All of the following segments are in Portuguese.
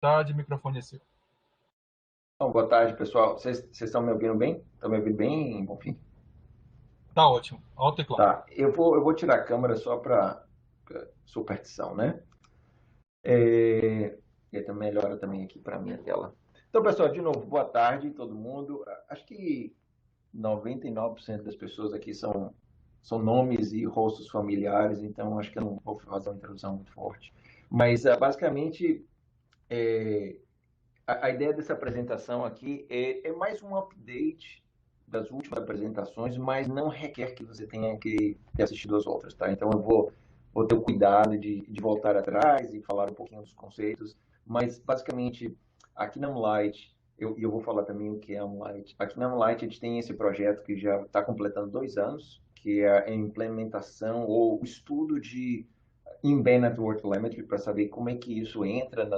Tarde, microfone é seu. Bom, boa tarde, pessoal. Vocês estão me ouvindo bem? Estão me ouvindo bem, Bonfim? Tá ótimo. Alto e claro. Tá. Eu vou tirar a câmera só para superstição, né? É, e até melhora também aqui para minha tela. Então, pessoal, de novo, boa tarde, todo mundo. Acho que 99% das pessoas aqui são nomes e rostos familiares, então acho que eu não vou fazer uma introdução muito forte. Mas, basicamente, é, a ideia dessa apresentação aqui é mais um update das últimas apresentações, mas não requer que você tenha que ter assistido as outras, tá? Então eu vou ter o cuidado de voltar atrás e falar um pouquinho dos conceitos, mas basicamente aqui na Moonlight, eu vou falar também o que é a Moonlight. Aqui na Moonlight a gente tem esse projeto que já está completando 2 anos, que é a implementação ou o estudo de in-band network telemetry para saber como é que isso entra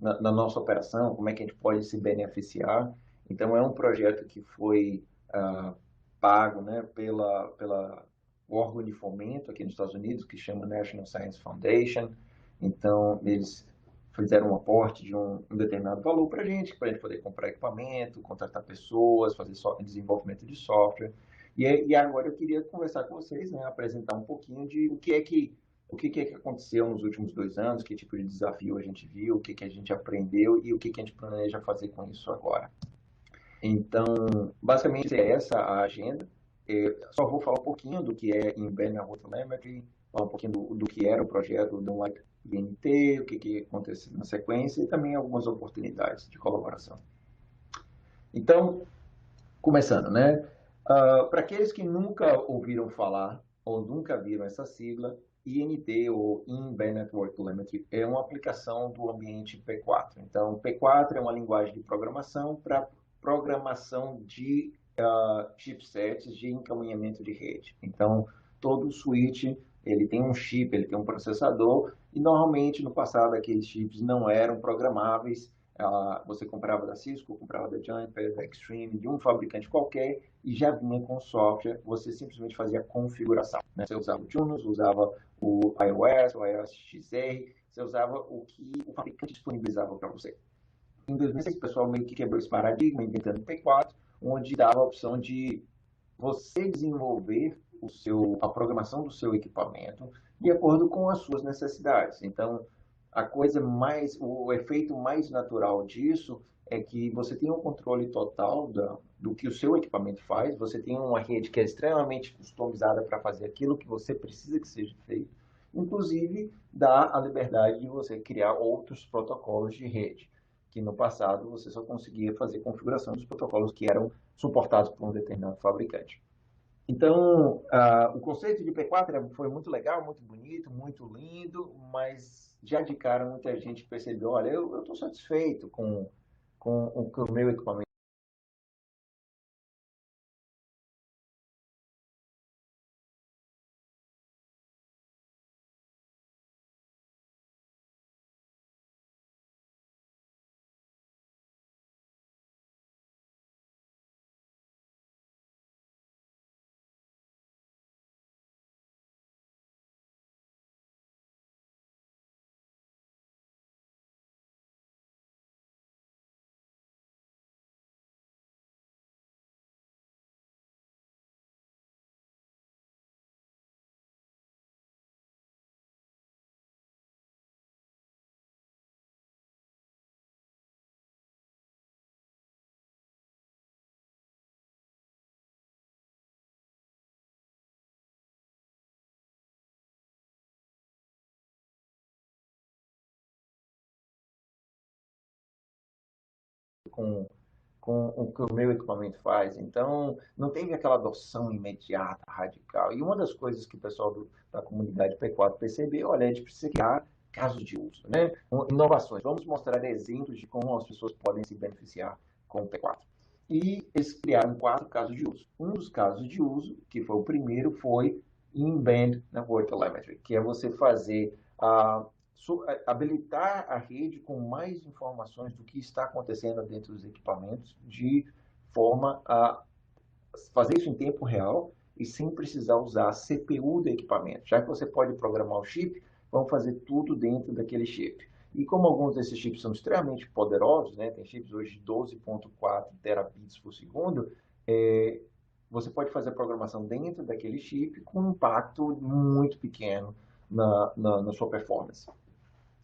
na nossa operação, como é que a gente pode se beneficiar. Então, é um projeto que foi pago, né, pela órgão de fomento aqui nos Estados Unidos, que chama National Science Foundation. Então, eles fizeram um aporte de um determinado valor para a gente poder comprar equipamento, contratar pessoas, fazer desenvolvimento de software. E agora eu queria conversar com vocês, né, apresentar um pouquinho de o que é que aconteceu nos últimos 2 anos, que tipo de desafio a gente viu, o que a gente aprendeu e o que a gente planeja fazer com isso agora. Então, basicamente é essa a agenda. Eu só vou falar um pouquinho do que é Embed Network Telemetry, falar um pouquinho do que era o projeto do Like INT, o que aconteceu na sequência e também algumas oportunidades de colaboração. Então, começando, né? Para aqueles que nunca ouviram falar ou nunca viram essa sigla, INT ou In-Band Network Telemetry é uma aplicação do ambiente P4. Então, P4 é uma linguagem de programação para programação de chipsets de encaminhamento de rede. Então, todo switch ele tem um chip, ele tem um processador e normalmente no passado aqueles chips não eram programáveis. Você comprava da Cisco, comprava da Juniper, da Extreme, de um fabricante qualquer e já vinha com software, você simplesmente fazia a configuração. Né? Você usava o Junos, usava o iOS, o iOS XR, você usava o que o fabricante disponibilizava para você. Em 2006, o pessoal meio que quebrou esse paradigma, inventando o P4, onde dava a opção de você desenvolver a programação do seu equipamento de acordo com as suas necessidades. Então, o efeito mais natural disso é que você tem um controle total do que o seu equipamento faz, você tem uma rede que é extremamente customizada para fazer aquilo que você precisa que seja feito, inclusive dá a liberdade de você criar outros protocolos de rede, que no passado você só conseguia fazer configuração dos protocolos que eram suportados por um determinado fabricante. Então, o conceito de P4 foi muito legal, muito bonito, muito lindo, mas já de cara muita gente percebeu, olha, eu estou satisfeito com o que o meu equipamento com, com o que o meu equipamento faz. Então, não teve aquela adoção imediata, radical. E uma das coisas que o pessoal da comunidade P4 percebeu, olha, a gente precisa criar casos de uso, né? Inovações. Vamos mostrar exemplos de como as pessoas podem se beneficiar com o P4. E eles criaram 4 casos de uso. Um dos casos de uso, que foi o primeiro, foi in-band network telemetry, que é você fazer habilitar a rede com mais informações do que está acontecendo dentro dos equipamentos, de forma a fazer isso em tempo real e sem precisar usar a CPU do equipamento. Já que você pode programar o chip, vamos fazer tudo dentro daquele chip. E como alguns desses chips são extremamente poderosos, né, tem chips hoje de 12,4 terabits por segundo, você pode fazer a programação dentro daquele chip com um impacto muito pequeno na sua performance.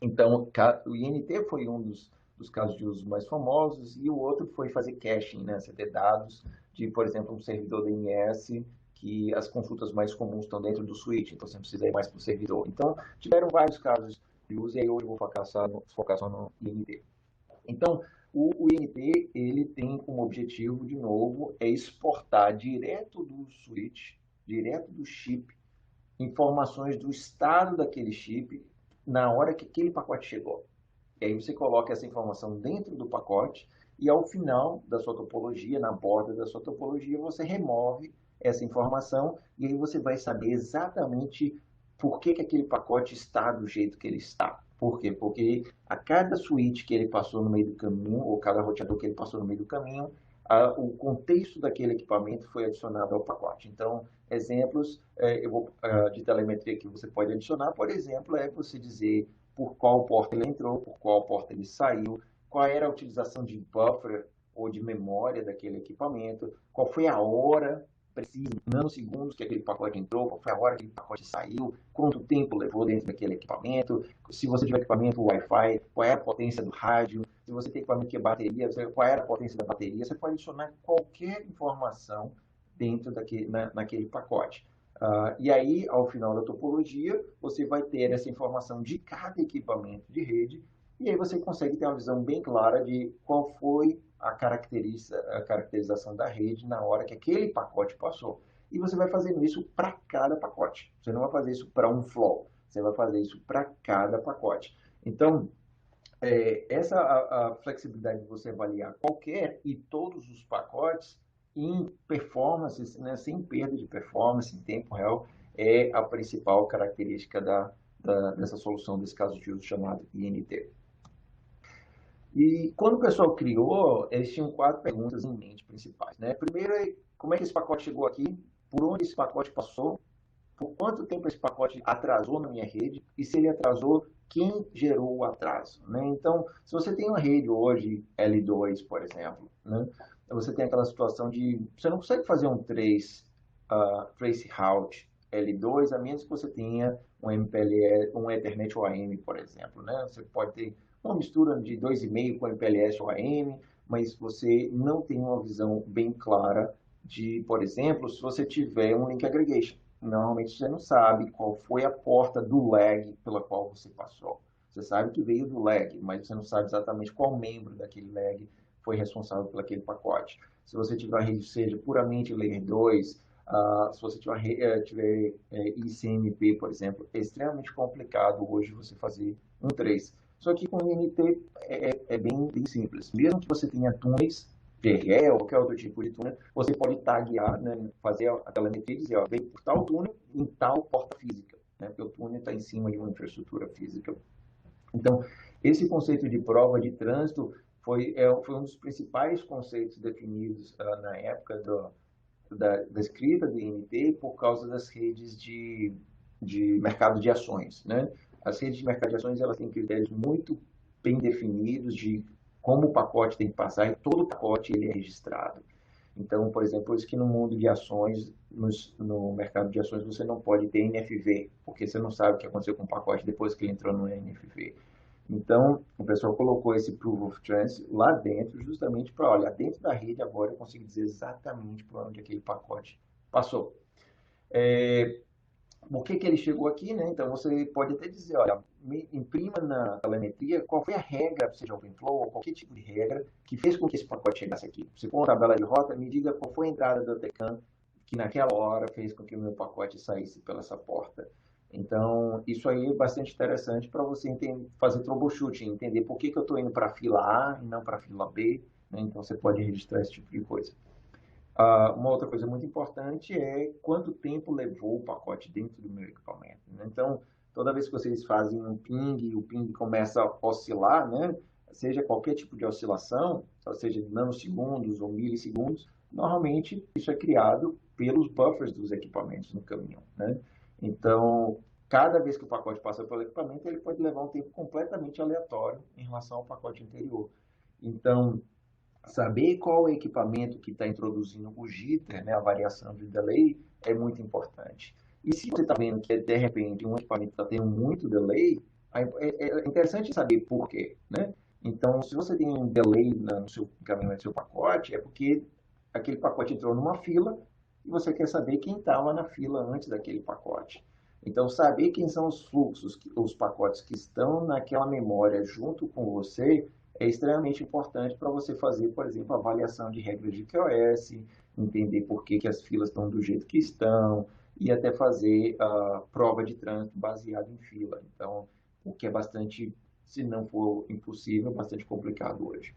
Então, o INT foi um dos casos de uso mais famosos, e o outro foi fazer caching, né? Você ter dados de, por exemplo, um servidor DNS, que as consultas mais comuns estão dentro do switch, então você não precisa ir mais para o servidor. Então, tiveram vários casos de uso, e aí hoje eu vou focar só no INT. Então, o INT, ele tem como objetivo, de novo, exportar direto do switch, direto do chip, informações do estado daquele chip na hora que aquele pacote chegou. E aí você coloca essa informação dentro do pacote e ao final da sua topologia, na borda da sua topologia, você remove essa informação e aí você vai saber exatamente por que aquele pacote está do jeito que ele está. Por quê? Porque a cada switch que ele passou no meio do caminho, ou cada roteador que ele passou no meio do caminho, o contexto daquele equipamento foi adicionado ao pacote. Então, exemplos de telemetria que você pode adicionar, por exemplo, é você dizer por qual porta ele entrou, por qual porta ele saiu, qual era a utilização de buffer ou de memória daquele equipamento, qual foi a hora precisa, nanosegundos que aquele pacote entrou, qual foi a hora que aquele pacote saiu, quanto tempo levou dentro daquele equipamento, se você tiver equipamento Wi-Fi, qual é a potência do rádio, se você tem equipamento que é bateria, qual é a potência da bateria, você pode adicionar qualquer informação dentro naquele pacote. E aí, ao final da topologia, você vai ter essa informação de cada equipamento de rede, e aí você consegue ter uma visão bem clara de qual foi a caracterização da rede na hora que aquele pacote passou. E você vai fazendo isso para cada pacote. Você não vai fazer isso para um flow, você vai fazer isso para cada pacote. Então, essa a flexibilidade de você avaliar qualquer e todos os pacotes em performance, né, sem perda de performance, em tempo real, é a principal característica dessa solução, desse caso de uso chamado INT. E quando o pessoal criou, eles tinham 4 perguntas em mente principais, né? Primeiro é como é que esse pacote chegou aqui, por onde esse pacote passou, por quanto tempo esse pacote atrasou na minha rede, e se ele atrasou, quem gerou o atraso, né? Então, se você tem uma rede hoje, L2, por exemplo, né? Você tem aquela situação de você não consegue fazer um trace route L2, a menos que você tenha um MPLS, um Ethernet OAM, por exemplo, né? Você pode ter uma mistura de 2,5 com MPLS OAM, mas você não tem uma visão bem clara de, por exemplo, se você tiver um link aggregation. Normalmente você não sabe qual foi a porta do lag pela qual você passou. Você sabe que veio do lag, mas você não sabe exatamente qual membro daquele lag foi responsável por aquele pacote. Se você tiver uma rede seja puramente Layer 2, se você tiver ICMP, por exemplo, é extremamente complicado hoje você fazer um trace. Só que com o INT é bem simples. Mesmo que você tenha túneis, PRE ou qualquer outro tipo de túnel, você pode taguear, né, fazer a telemetria e dizer, ó, veio por tal túnel em tal porta física, né, porque o túnel está em cima de uma infraestrutura física. Então, esse conceito de prova de trânsito foi um dos principais conceitos definidos na época da escrita do INT por causa das redes de mercado de ações, né? As redes de mercado de ações, elas têm critérios muito bem definidos de como o pacote tem que passar, e todo pacote ele é registrado. Então, por exemplo, por isso que no mundo de ações, no mercado de ações, você não pode ter NFV, porque você não sabe o que aconteceu com o pacote depois que ele entrou no NFV. Então, o pessoal colocou esse Proof of Trust lá dentro, justamente para, olha, dentro da rede agora eu consigo dizer exatamente por onde aquele pacote passou. Por que ele chegou aqui, né? Então, você pode até dizer, olha, imprima na telemetria qual foi a regra, seja OpenFlow ou qualquer tipo de regra, que fez com que esse pacote chegasse aqui. Se for uma tabela de rota, me diga qual foi a entrada do TCAN que naquela hora fez com que o meu pacote saísse pela essa porta. Então, isso aí é bastante interessante para você fazer troubleshooting, entender por que eu estou indo para a fila A e não para a fila B, né? Então, você pode registrar esse tipo de coisa. Uma outra coisa muito importante é quanto tempo levou o pacote dentro do meu equipamento, né? Então, toda vez que vocês fazem um ping e o ping começa a oscilar, né? Seja qualquer tipo de oscilação, seja de nanosegundos ou milissegundos, normalmente isso é criado pelos buffers dos equipamentos no caminhão, né? Então, cada vez que o pacote passa pelo equipamento, ele pode levar um tempo completamente aleatório em relação ao pacote anterior. Então, saber qual é o equipamento que está introduzindo o jitter, né, a variação de delay, é muito importante. E se você está vendo que, de repente, um equipamento está tendo muito delay, é interessante saber por quê, né? Então, se você tem um delay no seu encaminhamento do seu pacote, é porque aquele pacote entrou numa fila e você quer saber quem estava na fila antes daquele pacote. Então, saber quem são os fluxos, os pacotes que estão naquela memória junto com você é extremamente importante para você fazer, por exemplo, a avaliação de regras de QoS, entender por que as filas estão do jeito que estão e até fazer a prova de trânsito baseada em fila. Então, o que é bastante, se não for impossível, bastante complicado hoje.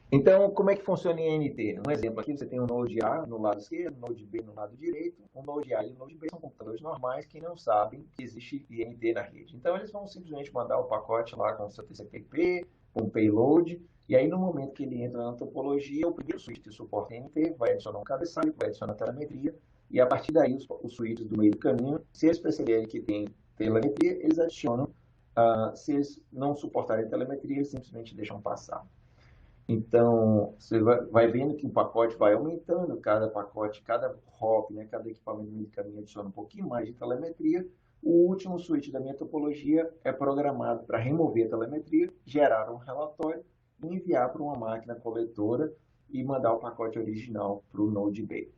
Então, como é que funciona em INT? Um exemplo aqui, você tem um Node A no lado esquerdo, um Node B no lado direito. O Node A e o Node B são computadores normais que não sabem que existe INT na rede. Então, eles vão simplesmente mandar o pacote lá com o seu TCP/IP, com o payload, e aí no momento que ele entra na topologia, o primeiro switch que suporta INT vai adicionar um cabeçalho, vai adicionar telemetria, e a partir daí os switches do meio do caminho, se eles perceberem que tem telemetria, eles adicionam. Se eles não suportarem telemetria, eles simplesmente deixam passar. Então, você vai vendo que o pacote vai aumentando, cada pacote, cada hop, né, cada equipamento de caminho adiciona um pouquinho mais de telemetria. O último switch da minha topologia é programado para remover a telemetria, gerar um relatório, enviar para uma máquina coletora e mandar o pacote original para o Node B.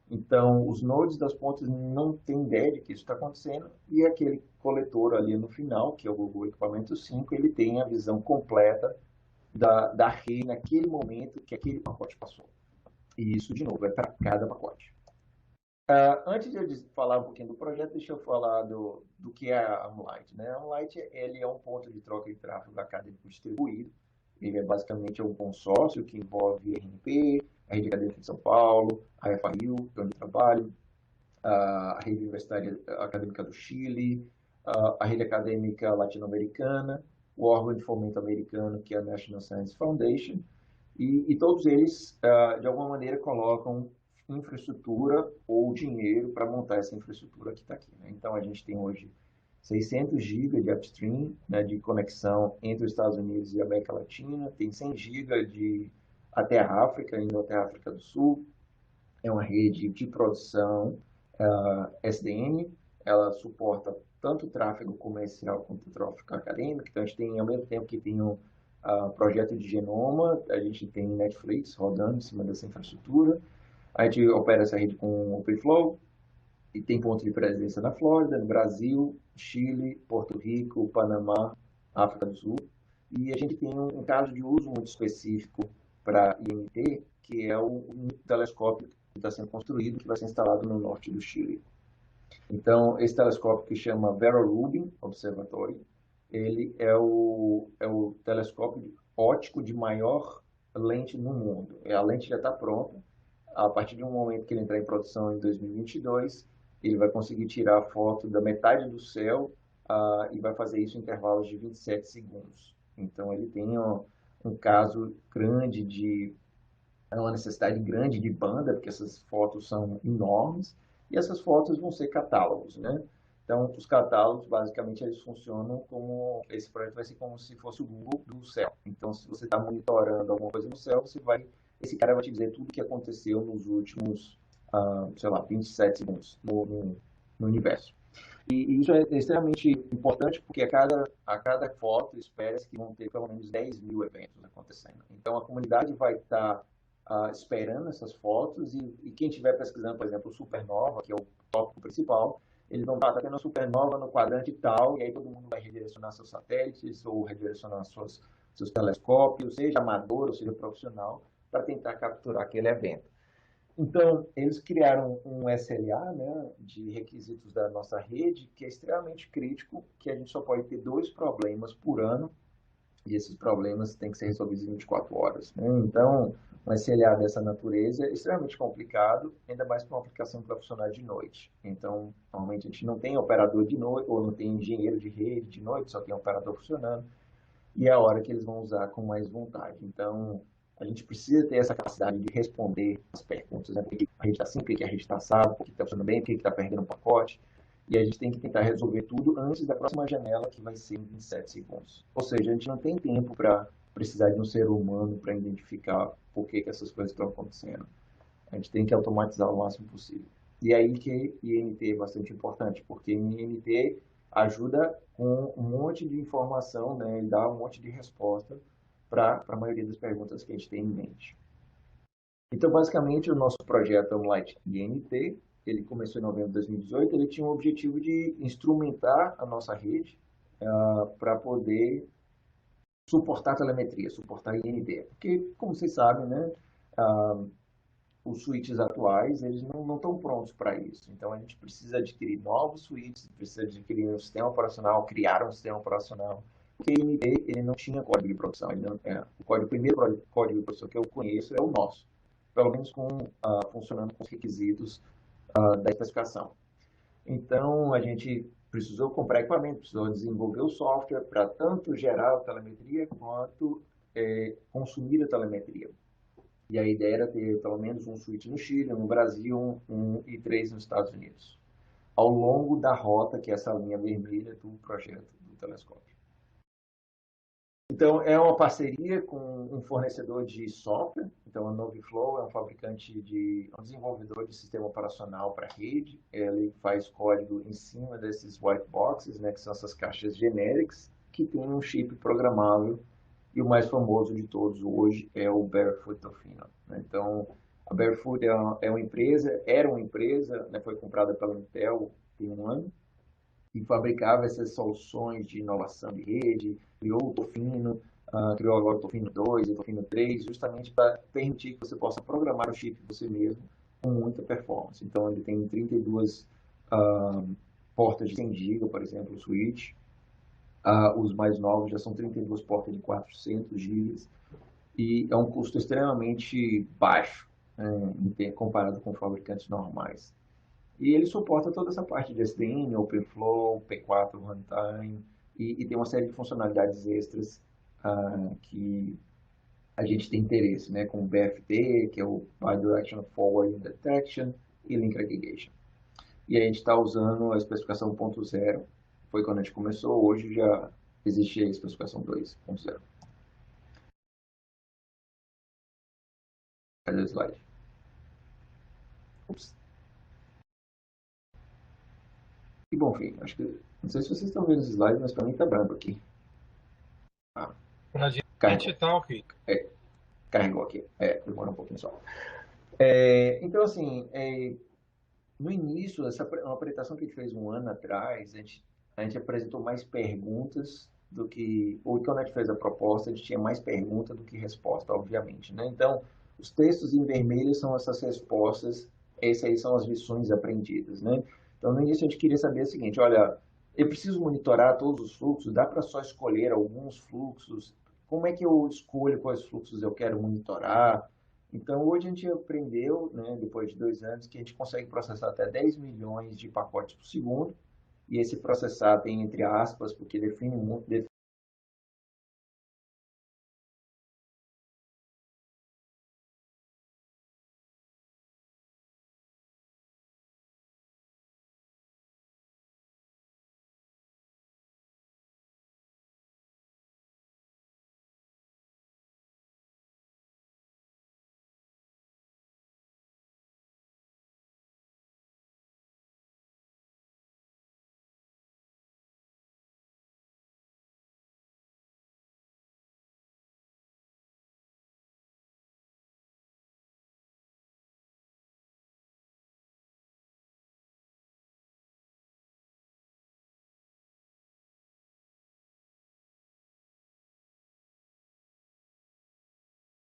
Então, os nodes das pontas não têm ideia de que isso está acontecendo e aquele coletor ali no final, que é o equipamento 5, ele tem a visão completa da rede naquele momento que aquele pacote passou. E isso, de novo, é para cada pacote. Antes de eu falar um pouquinho do projeto, deixa eu falar do que é a Amlight. Né? A Amlight ele é um ponto de troca de tráfego acadêmico distribuído. Ele é basicamente um consórcio que envolve a RNP, a Rede Acadêmica de São Paulo, a FAU, onde eu trabalho, a Rede Universitária Acadêmica do Chile, a Rede Acadêmica Latino-Americana, o órgão de fomento americano, que é a National Science Foundation, e todos eles, de alguma maneira, colocam infraestrutura ou dinheiro para montar essa infraestrutura que está aqui. Né? Então, a gente tem hoje 600 GB de upstream, né, de conexão entre os Estados Unidos e a América Latina, tem 100 GB até a África, indo até a África do Sul. É uma rede de produção SDN, ela suporta tanto tráfego comercial quanto tráfego acadêmico. Então, a gente tem, ao mesmo tempo que tem um projeto de genoma, a gente tem Netflix rodando em cima dessa infraestrutura. A gente opera essa rede com OpenFlow e tem ponto de presença na Flórida, no Brasil, Chile, Porto Rico, Panamá, África do Sul. E a gente tem um caso de uso muito específico para INT, que é um telescópio que está sendo construído, que vai ser instalado no norte do Chile. Então, esse telescópio que chama Vera Rubin Observatory, ele é o telescópio óptico de maior lente no mundo. A lente já está pronta. A partir de um momento que ele entrar em produção em 2022, ele vai conseguir tirar foto da metade do céu e vai fazer isso em intervalos de 27 segundos. Então, ele tem um caso grande uma necessidade grande de banda, porque essas fotos são enormes, e essas fotos vão ser catálogos, né? Então, os catálogos, basicamente, eles funcionam como... Esse projeto vai ser como se fosse o Google do céu. Então, se você está monitorando alguma coisa no céu, esse cara vai te dizer tudo o que aconteceu nos últimos, sei lá, 27 segundos no universo. E isso é extremamente importante, porque a cada foto espera-se que vão ter pelo menos 10 mil eventos acontecendo. Então, a comunidade vai estar esperando essas fotos e quem estiver pesquisando, por exemplo, supernova, que é o tópico principal, eles vão estar tendo a supernova no quadrante tal, e aí todo mundo vai redirecionar seus satélites ou redirecionar seus telescópios, seja amador ou seja profissional, para tentar capturar aquele evento. Então, eles criaram um SLA, né, de requisitos da nossa rede, que é extremamente crítico, que a gente só pode ter 2 problemas por ano, e esses problemas têm que ser resolvidos em 24 horas. Né? Então, um SLA dessa natureza é extremamente complicado, ainda mais para uma aplicação que vai funcionar de noite. Então, normalmente a gente não tem operador de noite, ou não tem engenheiro de rede de noite, só tem operador funcionando, e é a hora que eles vão usar com mais vontade. Então, a gente precisa ter essa capacidade de responder as perguntas, né? Por que a rede está assim, por que a rede está assado, por que está funcionando bem, por que está perdendo um pacote. E a gente tem que tentar resolver tudo antes da próxima janela, que vai ser em 27 segundos. Ou seja, a gente não tem tempo para precisar de um ser humano para identificar por que essas coisas estão acontecendo. A gente tem que automatizar o máximo possível. E aí que INT é bastante importante, porque INT ajuda com um monte de informação, né, e dá um monte de resposta para a maioria das perguntas que a gente tem em mente. Então, basicamente, o nosso projeto Light INT, ele começou em novembro de 2018, ele tinha o objetivo de instrumentar a nossa rede para poder suportar telemetria, suportar INT. Porque, como vocês sabem, né, os switches atuais, eles não estão prontos para isso. Então, a gente precisa adquirir novos switches, precisa adquirir um sistema operacional, criar um sistema operacional. Porque o INT, ele não tinha código de produção. Ele não, o primeiro código de produção que eu conheço é o nosso. Pelo menos funcionando com os requisitos da especificação. Então, a gente precisou comprar equipamento, precisou desenvolver o software para tanto gerar a telemetria quanto consumir a telemetria. E a ideia era ter pelo menos um switch no Chile, no Brasil, e 3 nos Estados Unidos, ao longo da rota, que é essa linha vermelha do projeto do telescópio. Então, é uma parceria com um fornecedor de software. Então, a Noviflow é um fabricante um desenvolvedor de sistema operacional para rede. Ele faz código em cima desses white boxes, né, que são essas caixas genéricas, que tem um chip programável. E o mais famoso de todos hoje é o Barefoot Tofino. Né? Então, a Barefoot era uma empresa, né, foi comprada pela Intel tem um ano, e fabricava essas soluções de inovação de rede, criou o Tofino, criou agora o Tofino 2 e o Tofino 3, justamente para permitir que você possa programar o chip você mesmo com muita performance. Então, ele tem 32 portas de 100 GB, por exemplo, o switch. Os mais novos já são 32 portas de 400 GB. E é um custo extremamente baixo, né, comparado com fabricantes normais. E ele suporta toda essa parte de SDN, OpenFlow, P4 Runtime, e tem uma série de funcionalidades extras que a gente tem interesse, né, como BFD, que é o Bidirectional Forwarding Detection, e Link Aggregation. E a gente está usando a especificação 1.0, foi quando a gente começou, hoje já existe a especificação 2.0. Cadê o slide? Ups. E bom, filho, acho que, não sei se vocês estão vendo os slides, mas para mim está branco aqui. Pra gente Carregou. tá ok. Carregou aqui. Demora um pouquinho só. Então, assim, no início, uma apresentação que a gente fez um ano atrás, a gente apresentou mais perguntas do que... Ou quando a gente fez a proposta, a gente tinha mais pergunta do que resposta, obviamente, né? Então, os textos em vermelho são essas respostas, essas aí são as lições aprendidas, né? Então, no início, a gente queria saber o seguinte, olha, eu preciso monitorar todos os fluxos, dá para só escolher alguns fluxos? Como é que eu escolho quais fluxos eu quero monitorar? Então, hoje a gente aprendeu, né, depois de 2 anos, que a gente consegue processar até 10 milhões de pacotes por segundo, e esse processar tem entre aspas, porque define muito,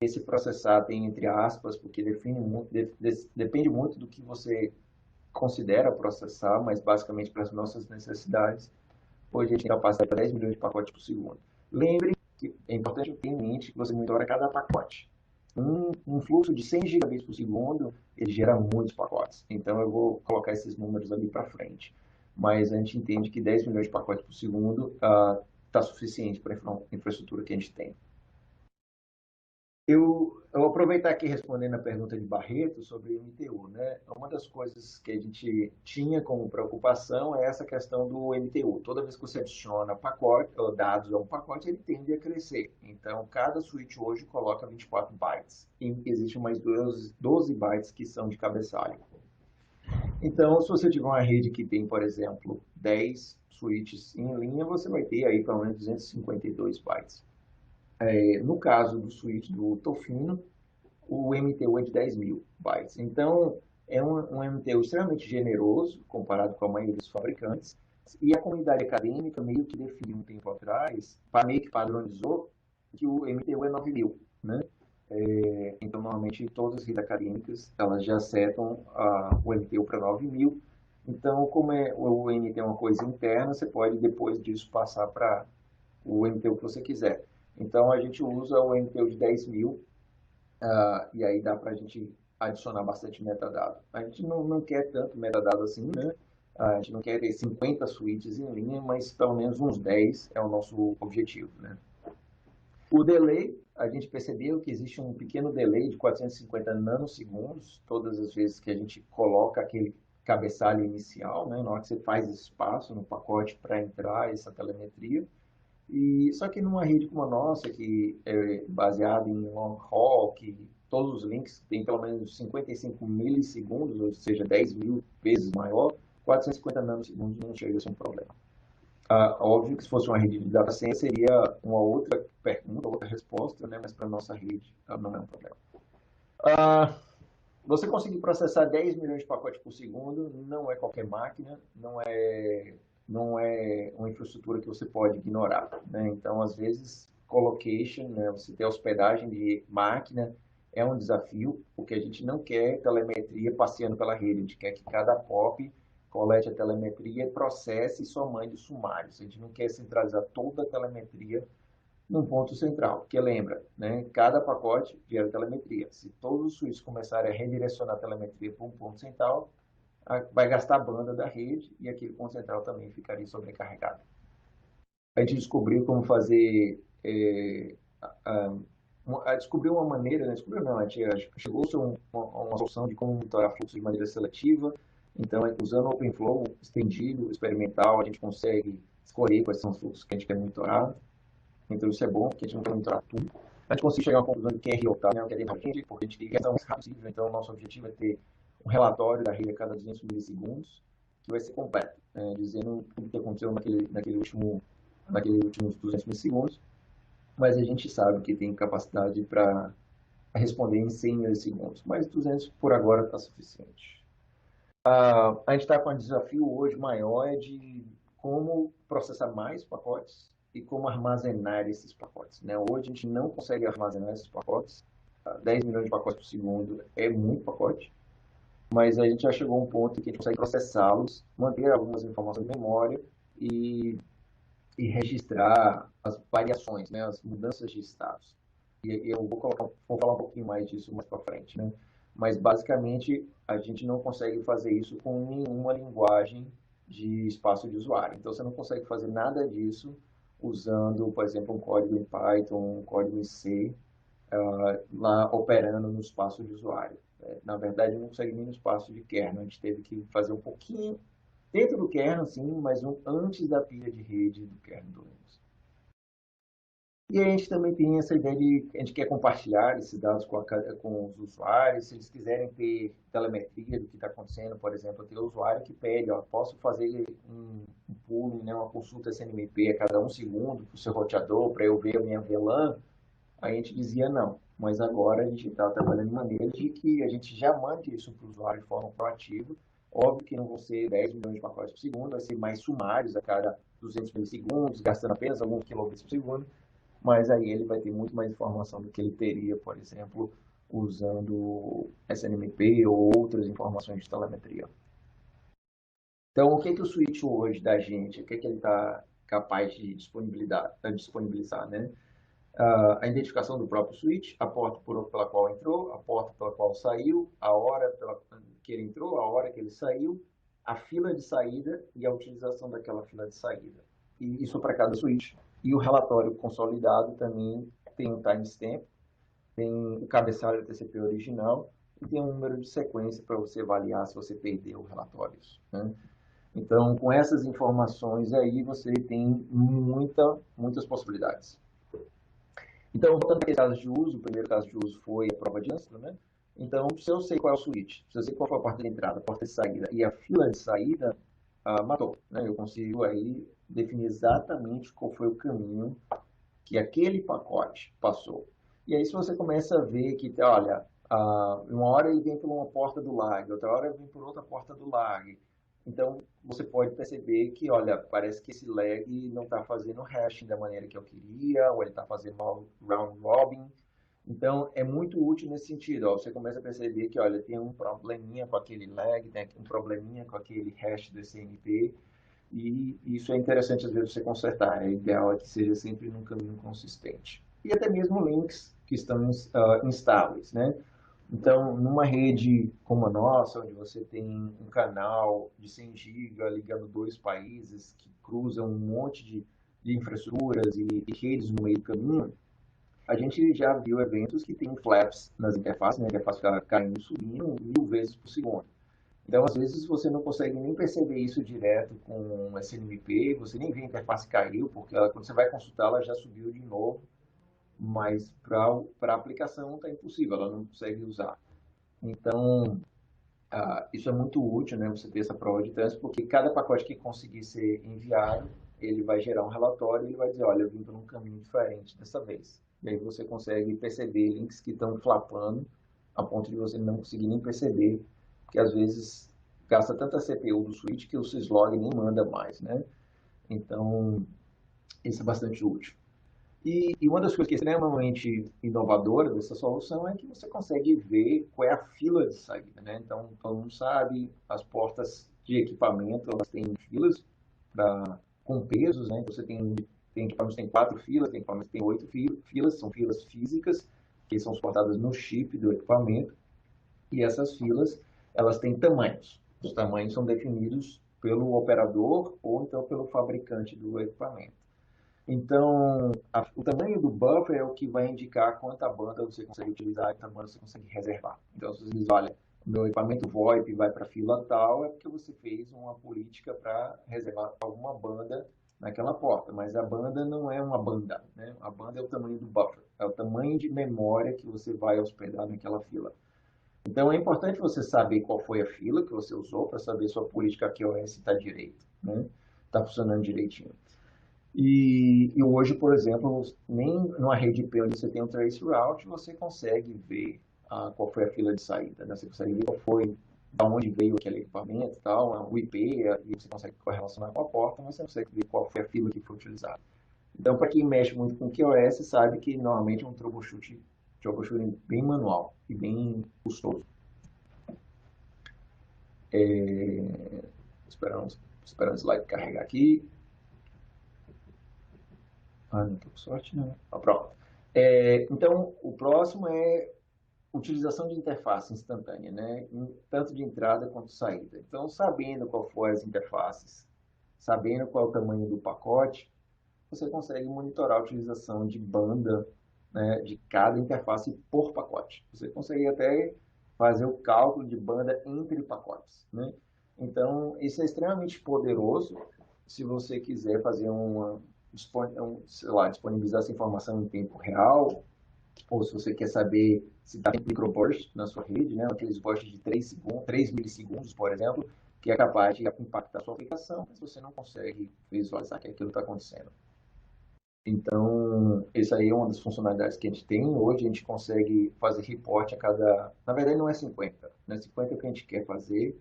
esse processar tem entre aspas, porque define muito, depende muito do que você considera processar, mas basicamente para as nossas necessidades, hoje a gente tem capacidade para 10 milhões de pacotes por segundo. Lembre que é importante ter em mente que você monitora cada pacote. Um fluxo de 100 gigabits por segundo, ele gera muitos pacotes. Então, eu vou colocar esses números ali para frente. Mas a gente entende que 10 milhões de pacotes por segundo está suficiente para a infraestrutura que a gente tem. Eu aproveitar aqui respondendo a pergunta de Barreto sobre o MTU, né? Uma das coisas que a gente tinha como preocupação é essa questão do MTU. Toda vez que você adiciona pacote, ou dados a um pacote, ele tende a crescer. Então, cada switch hoje coloca 24 bytes. E existem mais 12 bytes que são de cabeçalho. Então, se você tiver uma rede que tem, por exemplo, 10 switches em linha, você vai ter aí pelo menos 252 bytes. No caso do switch do Tofino, o MTU é de 10 mil bytes. Então, é um MTU extremamente generoso, comparado com a maioria dos fabricantes, e a comunidade acadêmica meio que definiu um tempo atrás, meio que padronizou, que o MTU é 9 mil, né? Então, normalmente, todas as redes acadêmicas, elas já setam o MTU para 9 mil. Então, como o MTU é uma coisa interna, você pode, depois disso, passar para o MTU que você quiser. Então, a gente usa o MTU de 10 mil, e aí dá para a gente adicionar bastante metadado. A gente não quer tanto metadado assim, né? A gente não quer ter 50 switches em linha, mas pelo menos uns 10 é o nosso objetivo, né? O delay, a gente percebeu que existe um pequeno delay de 450 nanosegundos todas as vezes que a gente coloca aquele cabeçalho inicial, né? Na hora que você faz espaço no pacote para entrar essa telemetria. E só que numa rede como a nossa, que é baseada em long haul, que todos os links têm pelo menos 55 milissegundos, ou seja, 10 mil vezes maior, 450 nanosegundos não chega a ser um problema. Óbvio que se fosse uma rede de data center seria uma outra pergunta, outra resposta, né? Mas para a nossa rede não é um problema. Você conseguir processar 10 milhões de pacotes por segundo não é qualquer máquina, não é uma infraestrutura que você pode ignorar, né? Então, às vezes, colocation, né, você ter hospedagem de máquina é um desafio, porque a gente não quer telemetria passeando pela rede, a gente quer que cada POP colete a telemetria, processe e só mande sumários. A gente não quer centralizar toda a telemetria num ponto central, porque lembra, né, cada pacote gera telemetria. Se todos os switches começarem a redirecionar a telemetria para um ponto central, vai gastar a banda da rede e aquele ponto central também ficaria sobrecarregado. A gente descobriu como fazer, descobriu uma maneira, né, descobriu não, chegou-se a uma solução de como monitorar fluxo de maneira seletiva. Então, usando o OpenFlow estendido, experimental, a gente consegue escolher quais são os fluxos que a gente quer monitorar. Então, isso é bom, porque a gente não quer monitorar tudo. A gente consegue chegar a uma conclusão de que é real-time, né, que é dentro da rede, porque a gente quer o mais rápido possível. Então, o nosso objetivo é ter um relatório da rede a cada 200 milissegundos, que vai ser completo, dizendo tudo o que aconteceu naqueles últimos 200 milissegundos, mas a gente sabe que tem capacidade para responder em 100 milissegundos, mas 200 por agora está suficiente. A gente está com um desafio hoje maior de como processar mais pacotes e como armazenar esses pacotes, né? Hoje a gente não consegue armazenar esses pacotes. 10 milhões de pacotes por segundo é muito pacote, mas a gente já chegou a um ponto que a gente consegue processá-los, manter algumas informações de memória e registrar as variações, né, as mudanças de status. E eu vou falar um pouquinho mais disso mais para frente, né? Mas basicamente a gente não consegue fazer isso com nenhuma linguagem de espaço de usuário. Então você não consegue fazer nada disso usando, por exemplo, um código em Python, um código em C, lá operando no espaço de usuário. Na verdade, não consegue nem no espaço de kernel. A gente teve que fazer um pouquinho dentro do kernel, sim, mas antes da pilha de rede do kernel do Linux. E a gente também tem essa ideia de que a gente quer compartilhar esses dados com os usuários. Se eles quiserem ter telemetria do que está acontecendo, por exemplo, tem usuário que pede, posso fazer um pooling, né, uma consulta SNMP a cada 1 segundo para o seu roteador, para eu ver a minha VLAN. A gente dizia não, mas agora a gente está trabalhando de maneira de que a gente já mande isso para o usuário de forma proativa. Óbvio que não vão ser 10 milhões de pacotes por segundo, vai ser mais sumários a cada 200 milissegundos, gastando apenas alguns kilobits por segundo, mas aí ele vai ter muito mais informação do que ele teria, por exemplo, usando SNMP ou outras informações de telemetria. Então, o que o switch hoje da gente, o que ele está capaz de disponibilizar, né? A identificação do próprio switch, a porta pela qual entrou, a porta pela qual saiu, a hora pela que ele entrou, a hora que ele saiu, a fila de saída e a utilização daquela fila de saída. E isso para cada switch. E o relatório consolidado também tem um timestamp tem o cabeçalho da TCP original e tem um número de sequência para você avaliar se você perdeu relatórios, né? Então, com essas informações aí, você tem muitas possibilidades. Então, voltando para caso de uso, o primeiro caso de uso foi a prova de Ansible, né? Então, se eu sei qual é o switch, se eu sei qual foi a porta de entrada, a porta de saída e a fila de saída, matou, né? Eu consigo aí definir exatamente qual foi o caminho que aquele pacote passou. E aí, se você começa a ver que, olha, uma hora ele vem por uma porta do lag, outra hora ele vem por outra porta do lag. Então, você pode perceber que, olha, parece que esse lag não está fazendo hashing da maneira que eu queria, ou ele está fazendo round robin. Então, é muito útil nesse sentido. Ó, você começa a perceber que, olha, tem um probleminha com aquele lag, tem um probleminha com aquele hash do SNP, e isso é interessante, às vezes, você consertar. É ideal que seja sempre num caminho consistente. E até mesmo links que estão instáveis, né? Então, numa rede como a nossa, onde você tem um canal de 100 GB ligando dois países que cruzam um monte de infraestruturas e redes no meio do caminho, a gente já viu eventos que tem flaps nas interfaces, né? A interface fica caindo e subindo 1000 vezes por segundo. Então, às vezes, você não consegue nem perceber isso direto com o SNMP, você nem vê a interface caiu, porque quando você vai consultar, ela já subiu de novo, mas para a aplicação está impossível, ela não consegue usar. Então, isso é muito útil, né, você ter essa prova de trânsito, porque cada pacote que conseguir ser enviado, ele vai gerar um relatório e ele vai dizer, olha, eu vim por um caminho diferente dessa vez. E aí você consegue perceber links que estão flapando a ponto de você não conseguir nem perceber, que às vezes gasta tanta CPU do switch que o syslog nem manda mais, né? Então, isso é bastante útil. E uma das coisas que é extremamente inovadora dessa solução é que você consegue ver qual é a fila de saída, né? Então, todo mundo sabe, as portas de equipamento, elas têm filas com pesos, né? Você tem equipamentos que tem 4 filas, tem equipamentos que tem 8 filas, são filas físicas, que são suportadas no chip do equipamento, e essas filas, elas têm tamanhos. Os tamanhos são definidos pelo operador ou então pelo fabricante do equipamento. Então, o tamanho do buffer é o que vai indicar quanta banda você consegue utilizar e quanta banda você consegue reservar. Então, se você diz, olha, meu equipamento VoIP vai para a fila tal, é porque você fez uma política para reservar alguma banda naquela porta. Mas a banda não é uma banda, né? A banda é o tamanho do buffer, é o tamanho de memória que você vai hospedar naquela fila. Então, é importante você saber qual foi a fila que você usou para saber se a política QoS está direito, né? Está funcionando direitinho. E hoje, por exemplo, nem numa rede IP onde você tem um trace route, você consegue ver qual foi a fila de saída, né? Você consegue ver qual foi, da onde veio aquele equipamento e tal, o IP, e você consegue correlacionar com a porta, mas você consegue ver qual foi a fila que foi utilizada. Então, para quem mexe muito com QoS, sabe que normalmente é um troubleshooting bem manual e bem custoso. Esperando o slide carregar aqui. Não estou com sorte, não. Pronto. Então, o próximo é utilização de interface instantânea, né? Tanto de entrada quanto saída. Então, sabendo qual foram as interfaces, sabendo qual é o tamanho do pacote, você consegue monitorar a utilização de banda, né, de cada interface por pacote. Você consegue até fazer o cálculo de banda entre pacotes, né? Então, isso é extremamente poderoso se você quiser fazer disponibilizar essa informação em tempo real, ou se você quer saber se está em microburst na sua rede, né? Aqueles bursts de 3 milissegundos, por exemplo, que é capaz de impactar a sua aplicação, mas você não consegue visualizar que aquilo está acontecendo. Então, essa aí é uma das funcionalidades que a gente tem. Hoje a gente consegue fazer report a cada... Na verdade, não é 50. Não é 50 que a gente quer fazer,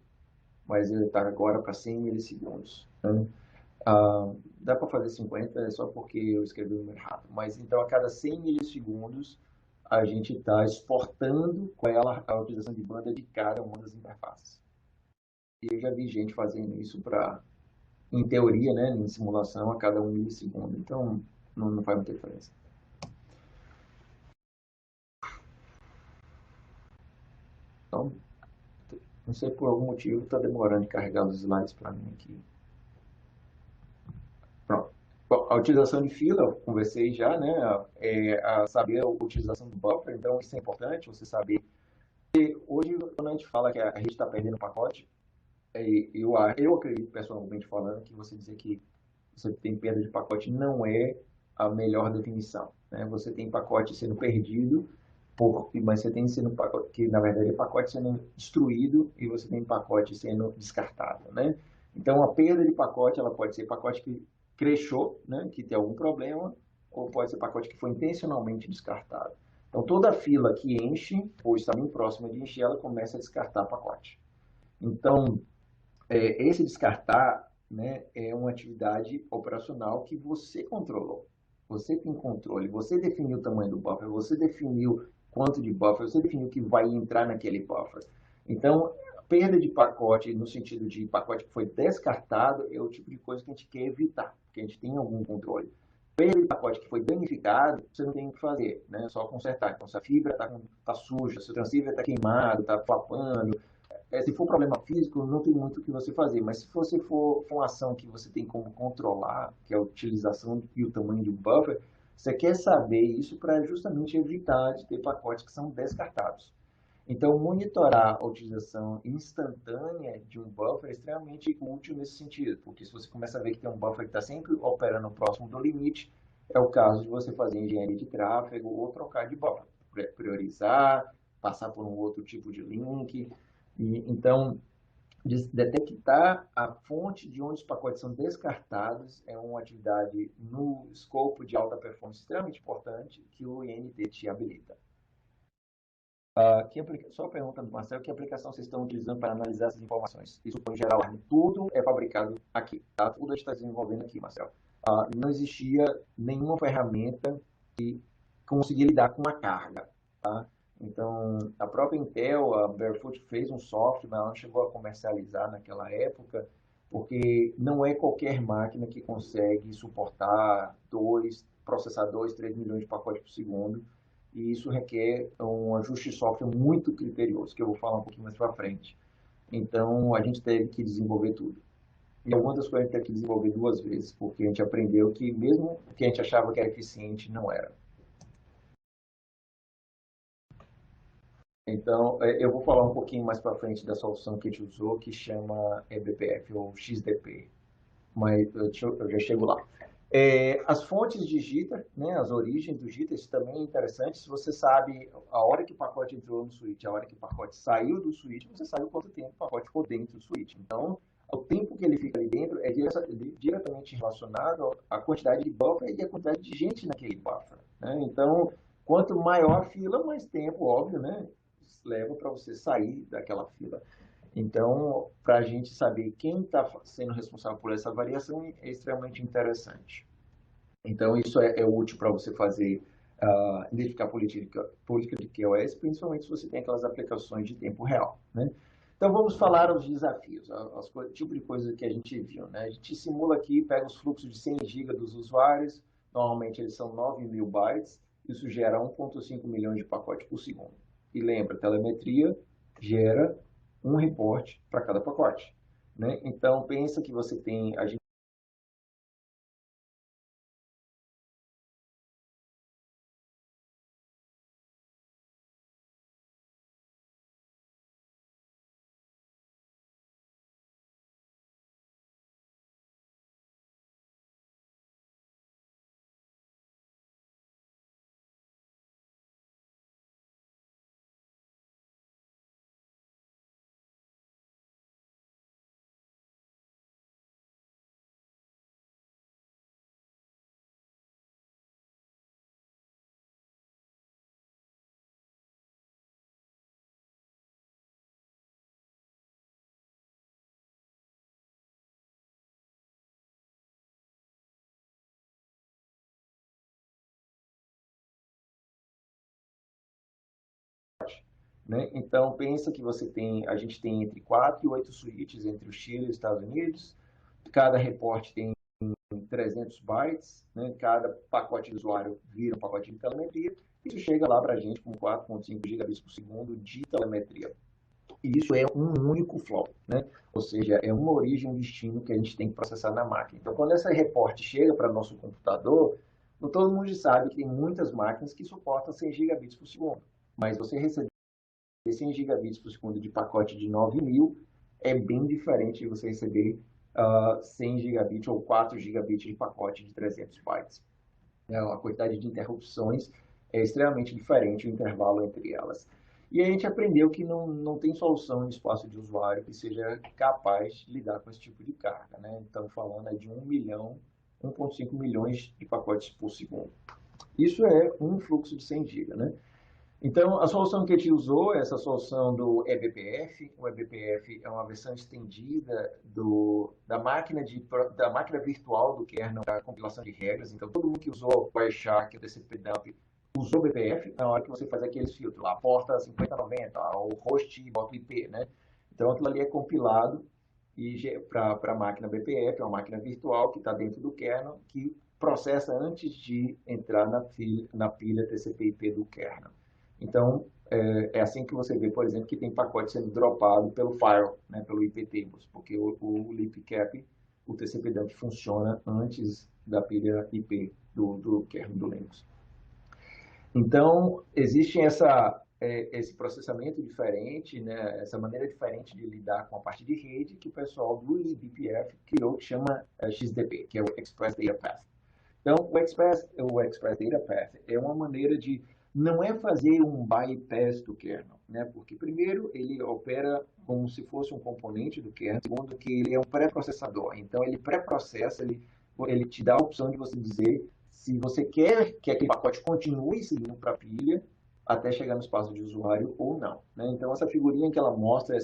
mas ele está agora para 100 milissegundos. Né? Dá para fazer 50 é só porque eu escrevi o número errado. Mas então, a cada 100 milissegundos, a gente está exportando qual é a utilização de banda de cada uma das interfaces. E eu já vi gente fazendo isso em teoria, né, em simulação, a cada 1 milissegundo. Então, não faz muita diferença. Então, não sei por algum motivo, está demorando de carregar os slides para mim aqui. Pronto. Bom, a utilização de fila, eu conversei já, né? Saber a utilização do buffer, então isso é importante, você saber. Hoje, quando a gente fala que a rede está perdendo pacote, eu acredito, pessoalmente falando, que você dizer que você tem perda de pacote não é a melhor definição, né? Você tem pacote sendo perdido, mas você tem sendo pacote, que na verdade é pacote sendo destruído e você tem pacote sendo descartado, né? Então, a perda de pacote, ela pode ser pacote que crashou, né? Que tem algum problema, ou pode ser pacote que foi intencionalmente descartado. Então, toda fila que enche, ou está bem próxima de encher, ela começa a descartar pacote. Então, esse descartar, né, é uma atividade operacional que você controlou. Você tem controle, você definiu o tamanho do buffer, você definiu quanto de buffer, você definiu que vai entrar naquele buffer. Então, perda de pacote, no sentido de pacote que foi descartado, é o tipo de coisa que a gente quer evitar, porque a gente tem algum controle. Perda de pacote que foi danificado, você não tem o que fazer, né? É só consertar. Então, se a fibra está suja, se o transceiver está queimado, está papando, se for problema físico, não tem muito o que você fazer, mas se você for uma ação que você tem como controlar, que é a utilização e o tamanho de um buffer, você quer saber isso para justamente evitar de ter pacotes que são descartados. Então, monitorar a utilização instantânea de um buffer é extremamente útil nesse sentido, porque se você começa a ver que tem um buffer que está sempre operando próximo do limite, é o caso de você fazer engenharia de tráfego ou trocar de buffer, priorizar, passar por um outro tipo de link. Então, detectar a fonte de onde os pacotes são descartados é uma atividade no escopo de alta performance extremamente importante que o INT te habilita. Só a pergunta do Marcelo, que aplicação vocês estão utilizando para analisar essas informações? Isso foi geral, tudo é fabricado aqui, tá? Tudo a gente está desenvolvendo aqui, Marcelo. Não existia nenhuma ferramenta que conseguia lidar com a carga, tá? Então, a própria Intel, a Barefoot, fez um software, mas ela não chegou a comercializar naquela época, porque não é qualquer máquina que consegue suportar processar 2, 3 milhões de pacotes por segundo, e isso requer um ajuste de software muito criterioso, que eu vou falar um pouquinho mais para frente. Então, a gente teve que desenvolver tudo. E algumas das coisas a gente teve que desenvolver 2 vezes, porque a gente aprendeu que mesmo o que a gente achava que era eficiente, não era. Então, eu vou falar um pouquinho mais para frente da solução que a gente usou, que chama eBPF ou XDP, mas eu já chego lá. As fontes de jitter, né, as origens do jitter, isso também é interessante. Se você sabe a hora que o pacote entrou no switch, a hora que o pacote saiu do switch, você sabe quanto tempo o pacote ficou dentro do switch. Então, o tempo que ele fica ali dentro é diretamente relacionado à quantidade de buffer e à quantidade de gente naquele buffer, né? Então, quanto maior a fila, mais tempo, óbvio, né, leva para você sair daquela fila. Então, para a gente saber quem está sendo responsável por essa variação é extremamente interessante. Então, isso é útil para você fazer, identificar política de QoS, principalmente se você tem aquelas aplicações de tempo real, né? Então, vamos falar os desafios, o tipo de coisa que a gente viu, né? A gente simula aqui, pega os fluxos de 100 GB dos usuários, normalmente eles são 9.000 bytes, isso gera 1,5 milhões de pacotes por segundo. E lembra, telemetria gera um reporte para cada pacote, né? Então, pensa que você tem, a gente né? Então, pensa que a gente tem entre 4 e 8 switches entre o Chile e os Estados Unidos. Cada reporte tem 300 bytes, né? Cada pacote de usuário vira um pacote de telemetria. Isso chega lá para a gente com 4,5 gigabits por segundo de telemetria. E isso é um único flop, né? Ou seja, é uma origem, um destino que a gente tem que processar na máquina. Então, quando essa reporte chega para nosso computador, todo mundo sabe que tem muitas máquinas que suportam 100 gigabits por segundo. Mas você receber 100 gigabits por segundo de pacote de 9.000 é bem diferente de você receber 100 gigabits ou 4 gigabits de pacote de 300 bytes. A quantidade de interrupções é extremamente diferente o intervalo entre elas. E a gente aprendeu que não tem solução no espaço de usuário que seja capaz de lidar com esse tipo de carga, né? Estamos falando de 1 milhão, 1,5 milhões de pacotes por segundo. Isso é um fluxo de 100 GB, né? Então, a solução que a gente usou é essa solução do eBPF. O eBPF é uma versão estendida da máquina virtual do kernel da compilação de regras. Então, todo mundo que usou o Wireshark, o TCP/dump, usou o BPF na hora que você faz aqueles filtros lá, porta 5090, o host e bota o IP, né? Então, aquilo ali é compilado para a máquina BPF, é uma máquina virtual que está dentro do kernel, que processa antes de entrar na pilha TCP/IP do kernel. Então, é assim que você vê, por exemplo, que tem pacote sendo dropado pelo Firewall, né, pelo iptables, porque o Lipcap, o TCP/dump funciona antes da pilha IP do kernel do Linux. Então, existe esse processamento diferente, né, essa maneira diferente de lidar com a parte de rede que o pessoal do eBPF criou, que chama XDP, que é o Express Data Path. Então, o Express Data Path é uma maneira de não é fazer um bypass do kernel, né? Porque primeiro ele opera como se fosse um componente do kernel, segundo que ele é um pré-processador. Então ele pré-processa, ele te dá a opção de você dizer se você quer que aquele pacote continue seguindo para a pilha até chegar no espaço de usuário ou não, né? Então essa figurinha que ela mostra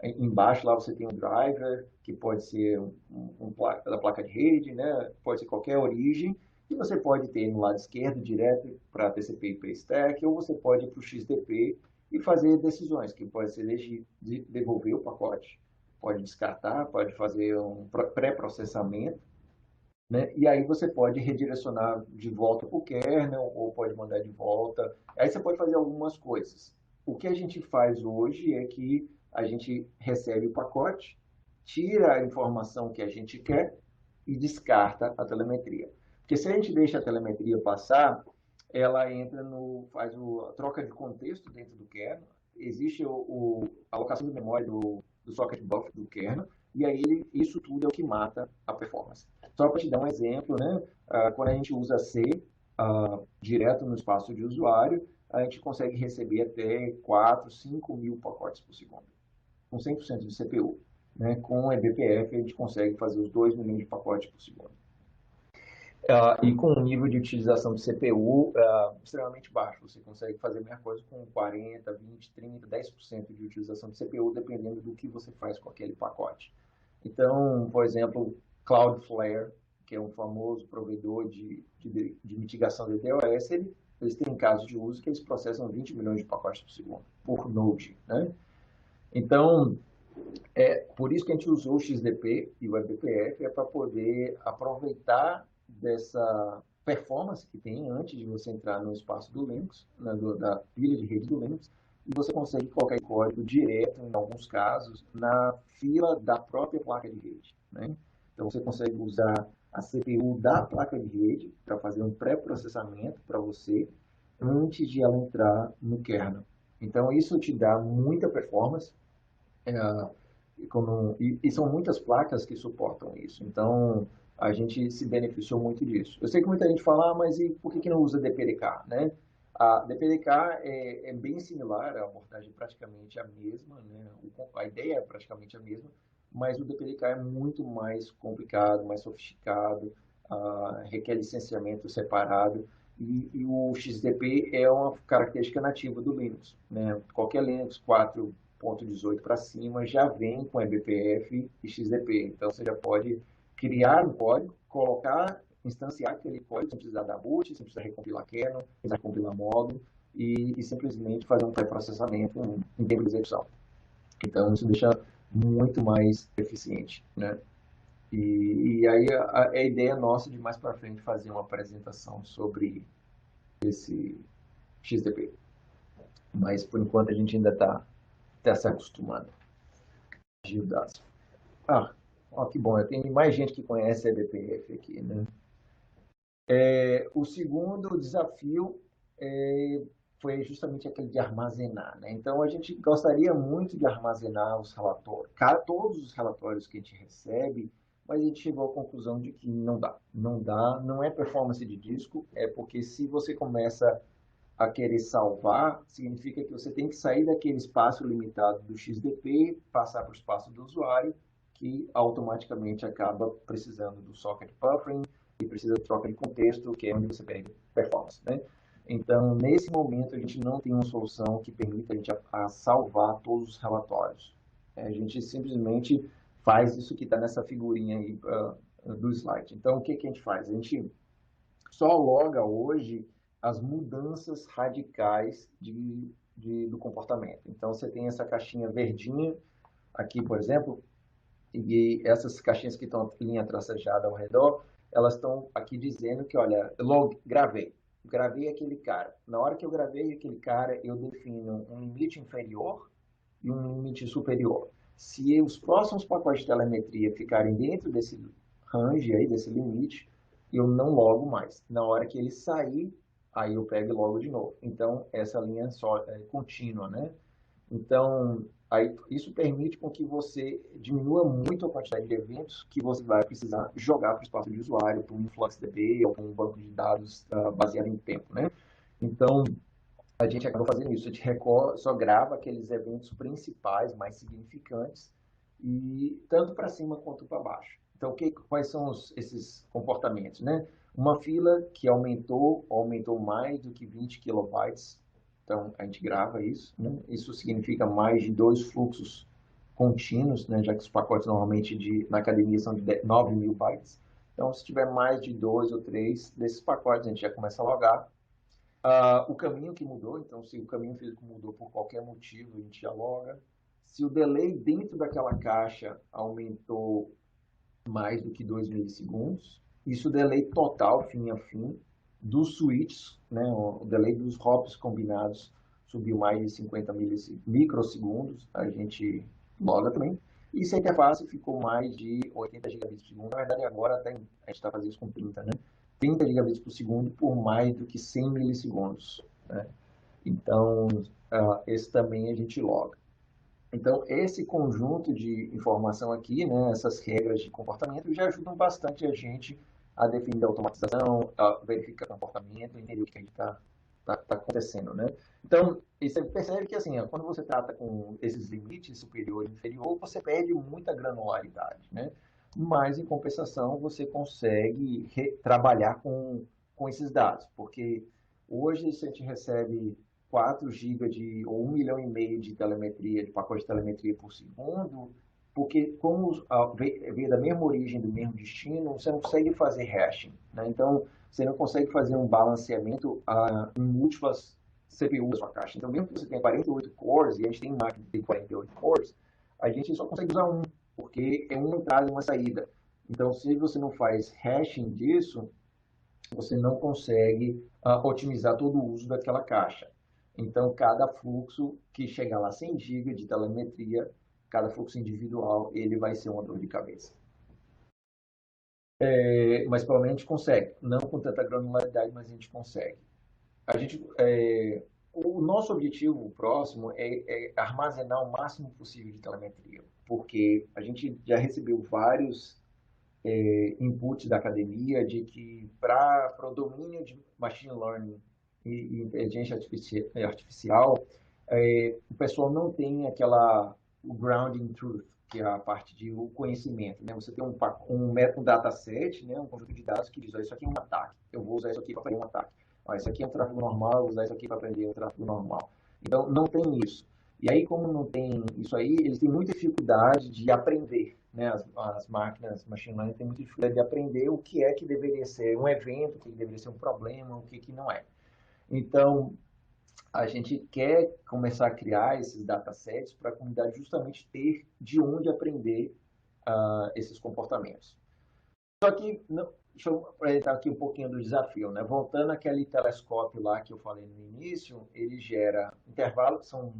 embaixo lá você tem um driver que pode ser da placa de rede, né? Pode ser qualquer origem. E você pode ter no lado esquerdo direto para TCP/IP stack, ou você pode ir para o XDP e fazer decisões, que pode ser desde devolver o pacote, pode descartar, pode fazer um pré-processamento, né? E aí você pode redirecionar de volta para o kernel, ou pode mandar de volta. Aí você pode fazer algumas coisas. O que a gente faz hoje é que a gente recebe o pacote, tira a informação que a gente quer e descarta a telemetria. Porque se a gente deixa a telemetria passar, ela faz a troca de contexto dentro do kernel, existe a alocação de memória do socket buffer do kernel, e aí isso tudo é o que mata a performance. Só para te dar um exemplo, né? Quando a gente usa C direto no espaço de usuário, a gente consegue receber até 4, 5 mil pacotes por segundo, com 100% de CPU. Né? Com o eBPF, a gente consegue fazer os 2 milhões de pacotes por segundo. E com um nível de utilização de CPU extremamente baixo. Você consegue fazer a mesma coisa com 40, 20, 30, 10% de utilização de CPU, dependendo do que você faz com aquele pacote. Então, por exemplo, Cloudflare, que é um famoso provedor de mitigação de DOS, eles têm casos de uso que eles processam 20 milhões de pacotes por segundo, por node. Né? Então, por isso que a gente usou o XDP e o eBPF, para poder aproveitar dessa performance que tem antes de você entrar no espaço do Linux, da pilha de rede do Linux, e você consegue colocar código direto, em alguns casos, na fila da própria placa de rede. Né? Então, você consegue usar a CPU da placa de rede para fazer um pré-processamento para você antes de ela entrar no kernel. Então, isso te dá muita performance, e são muitas placas que suportam isso. Então, a gente se beneficiou muito disso. Eu sei que muita gente fala, mas e por que não usa DPDK? Né? A DPDK é bem similar, a abordagem é praticamente a mesma, né? A ideia é praticamente a mesma, mas o DPDK é muito mais complicado, mais sofisticado, requer licenciamento separado, e o XDP é uma característica nativa do Linux. Né? Qualquer Linux 4.18 para cima já vem com eBPF e XDP, então você já pode criar um código, instanciar aquele código sem precisar dar boot, sem precisar recompilar kernel, sem precisar compilar módulo e simplesmente fazer um pré-processamento em tempo de execução. Então isso deixa muito mais eficiente, né? E aí a ideia nossa de mais para frente fazer uma apresentação sobre esse XDP. Mas por enquanto a gente ainda está está se acostumando. Gildas. Ó, que bom, tem mais gente que conhece a EBPF aqui, né? O segundo desafio foi justamente aquele de armazenar, né? Então, a gente gostaria muito de armazenar os relatórios, todos os relatórios que a gente recebe, mas a gente chegou à conclusão de que não dá. Não dá, não é performance de disco, é porque se você começa a querer salvar, significa que você tem que sair daquele espaço limitado do XDP, passar para o espaço do usuário, que automaticamente acaba precisando do socket buffering e precisa de troca de contexto, que é onde você perde performance, né? Então, nesse momento, a gente não tem uma solução que permita a gente salvar todos os relatórios. A gente simplesmente faz isso que está nessa figurinha aí do slide. Então, o que a gente faz? A gente só loga hoje as mudanças radicais do comportamento. Então, você tem essa caixinha verdinha aqui, por exemplo, e essas caixinhas que estão linha tracejada ao redor, elas estão aqui dizendo que, olha, gravei aquele cara. Na hora que eu gravei aquele cara, eu defino um limite inferior e um limite superior. Se os próximos pacotes de telemetria ficarem dentro desse range aí, desse limite, eu não logo mais. Na hora que ele sair, aí eu pego logo de novo. Então, essa linha é contínua, né? Então, aí, isso permite com que você diminua muito a quantidade de eventos que você vai precisar jogar para o espaço de usuário, para um InfluxDB ou para um banco de dados baseado em tempo, né? Então, a gente acaba fazendo isso. A gente só grava aqueles eventos principais, mais significantes, e tanto para cima quanto para baixo. Então, quais são esses comportamentos, né? Uma fila que aumentou mais do que 20 kilobytes. Então, a gente grava isso, né? Isso significa mais de 2 fluxos contínuos, né? Já que os pacotes normalmente na academia são de 9.000 bytes. Então, se tiver mais de 2 ou 3 desses pacotes, a gente já começa a logar. O caminho que mudou, então, se o caminho físico mudou por qualquer motivo, a gente já loga. Se o delay dentro daquela caixa aumentou mais do que 2 milissegundos, isso o delay total, fim a fim, dos switches, né, o delay dos hops combinados subiu mais de 50 microsegundos, a gente loga também. E se a interface ficou mais de 80 gigabits por segundo, na verdade agora a gente está fazendo isso com 30, né? 30 gigabits por segundo por mais do que 100 milissegundos, né? Então, esse também a gente loga. Então, esse conjunto de informação aqui, né, essas regras de comportamento, já ajudam bastante a gente a definir a automatização, a verificar o comportamento, entender o que está acontecendo, né? Então, você percebe que, assim, quando você trata com esses limites superior e inferior, você perde muita granularidade, né? Mas, em compensação, você consegue trabalhar com esses dados, porque hoje, se a gente recebe 4 GB ou 1,5 milhão de telemetria, de pacote de telemetria por segundo, porque como veio da mesma origem, do mesmo destino, você não consegue fazer hashing, né? Então, você não consegue fazer um balanceamento em múltiplas CPUs da sua caixa. Então, mesmo que você tenha 48 cores, e a gente tem máquina que tem 48 cores, a gente só consegue usar um, porque é uma entrada e uma saída. Então, se você não faz hashing disso, você não consegue otimizar todo o uso daquela caixa. Então, cada fluxo que chegar lá 100 GB de telemetria, cada fluxo individual, ele vai ser uma dor de cabeça. Mas pelo menos a gente consegue. Não com tanta granularidade, mas a gente consegue. O nosso objetivo próximo é armazenar o máximo possível de telemetria, porque a gente já recebeu vários inputs da academia de que para o domínio de machine learning e inteligência artificial, o pessoal não tem o grounding truth, que é a parte de o conhecimento, né? Você tem um dataset, né? Um conjunto de dados que diz, isso aqui é um ataque, eu vou usar isso aqui para fazer um ataque. Isso aqui é um tráfego normal, eu vou usar isso aqui para aprender um tráfego normal. Então, não tem isso. E aí, como não tem isso aí, eles têm muita dificuldade de aprender, né? As máquinas machine learning têm muita dificuldade de aprender o que é que deveria ser um evento, o que deveria ser um problema, o que não é. Então, a gente quer começar a criar esses datasets para a comunidade justamente ter de onde aprender esses comportamentos. Só que, deixa eu apresentar aqui um pouquinho do desafio, né? Voltando àquele telescópio lá que eu falei no início, ele gera intervalos, são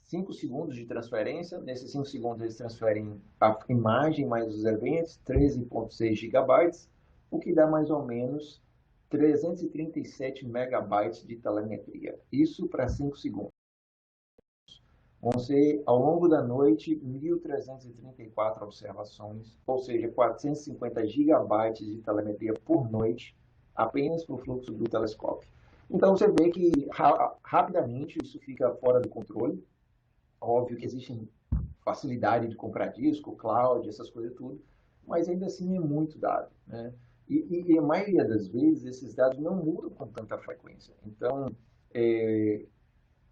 5 segundos de transferência. Nesses 5 segundos eles transferem a imagem mais os eventos, 13,6 gigabytes, o que dá mais ou menos 337 megabytes de telemetria. Isso para 5 segundos. Vão ser, ao longo da noite, 1.334 observações, ou seja, 450 gigabytes de telemetria por noite, apenas para o fluxo do telescópio. Então, você vê que rapidamente isso fica fora do controle. Óbvio que existe facilidade de comprar disco, cloud, essas coisas tudo, mas ainda assim é muito dado, né? E a maioria das vezes esses dados não mudam com tanta frequência. Então,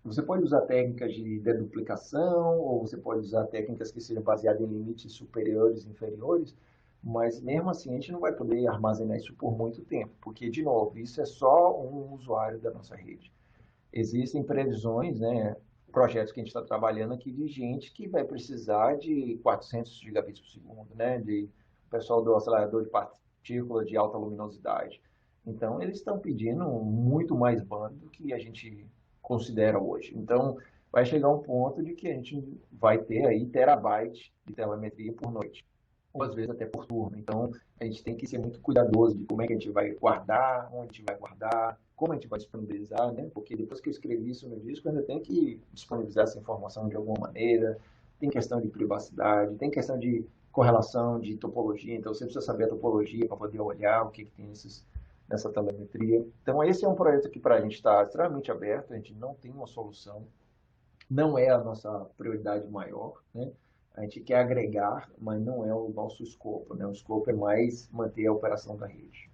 você pode usar técnicas de deduplicação, ou você pode usar técnicas que sejam baseadas em limites superiores e inferiores, mas mesmo assim a gente não vai poder armazenar isso por muito tempo, porque, de novo, isso é só um usuário da nossa rede. Existem previsões, né, projetos que a gente está trabalhando aqui de gente que vai precisar de 400 gigabits por segundo, né, de pessoal do acelerador de partícula de alta luminosidade. Então, eles estão pedindo muito mais banda do que a gente considera hoje. Então, vai chegar um ponto de que a gente vai ter aí terabytes de telemetria por noite, ou às vezes até por turno. Então, a gente tem que ser muito cuidadoso de como é que a gente vai guardar, onde a gente vai guardar, como a gente vai disponibilizar, né? Porque depois que eu escrevi isso no disco, eu ainda tenho que disponibilizar essa informação de alguma maneira. Tem questão de privacidade, tem questão de correlação de topologia, então você precisa saber a topologia para poder olhar o que tem nessa telemetria. Então, esse é um projeto que para a gente está extremamente aberto, a gente não tem uma solução, não é a nossa prioridade maior, né? A gente quer agregar, mas não é o nosso escopo, né? O escopo é mais manter a operação da rede.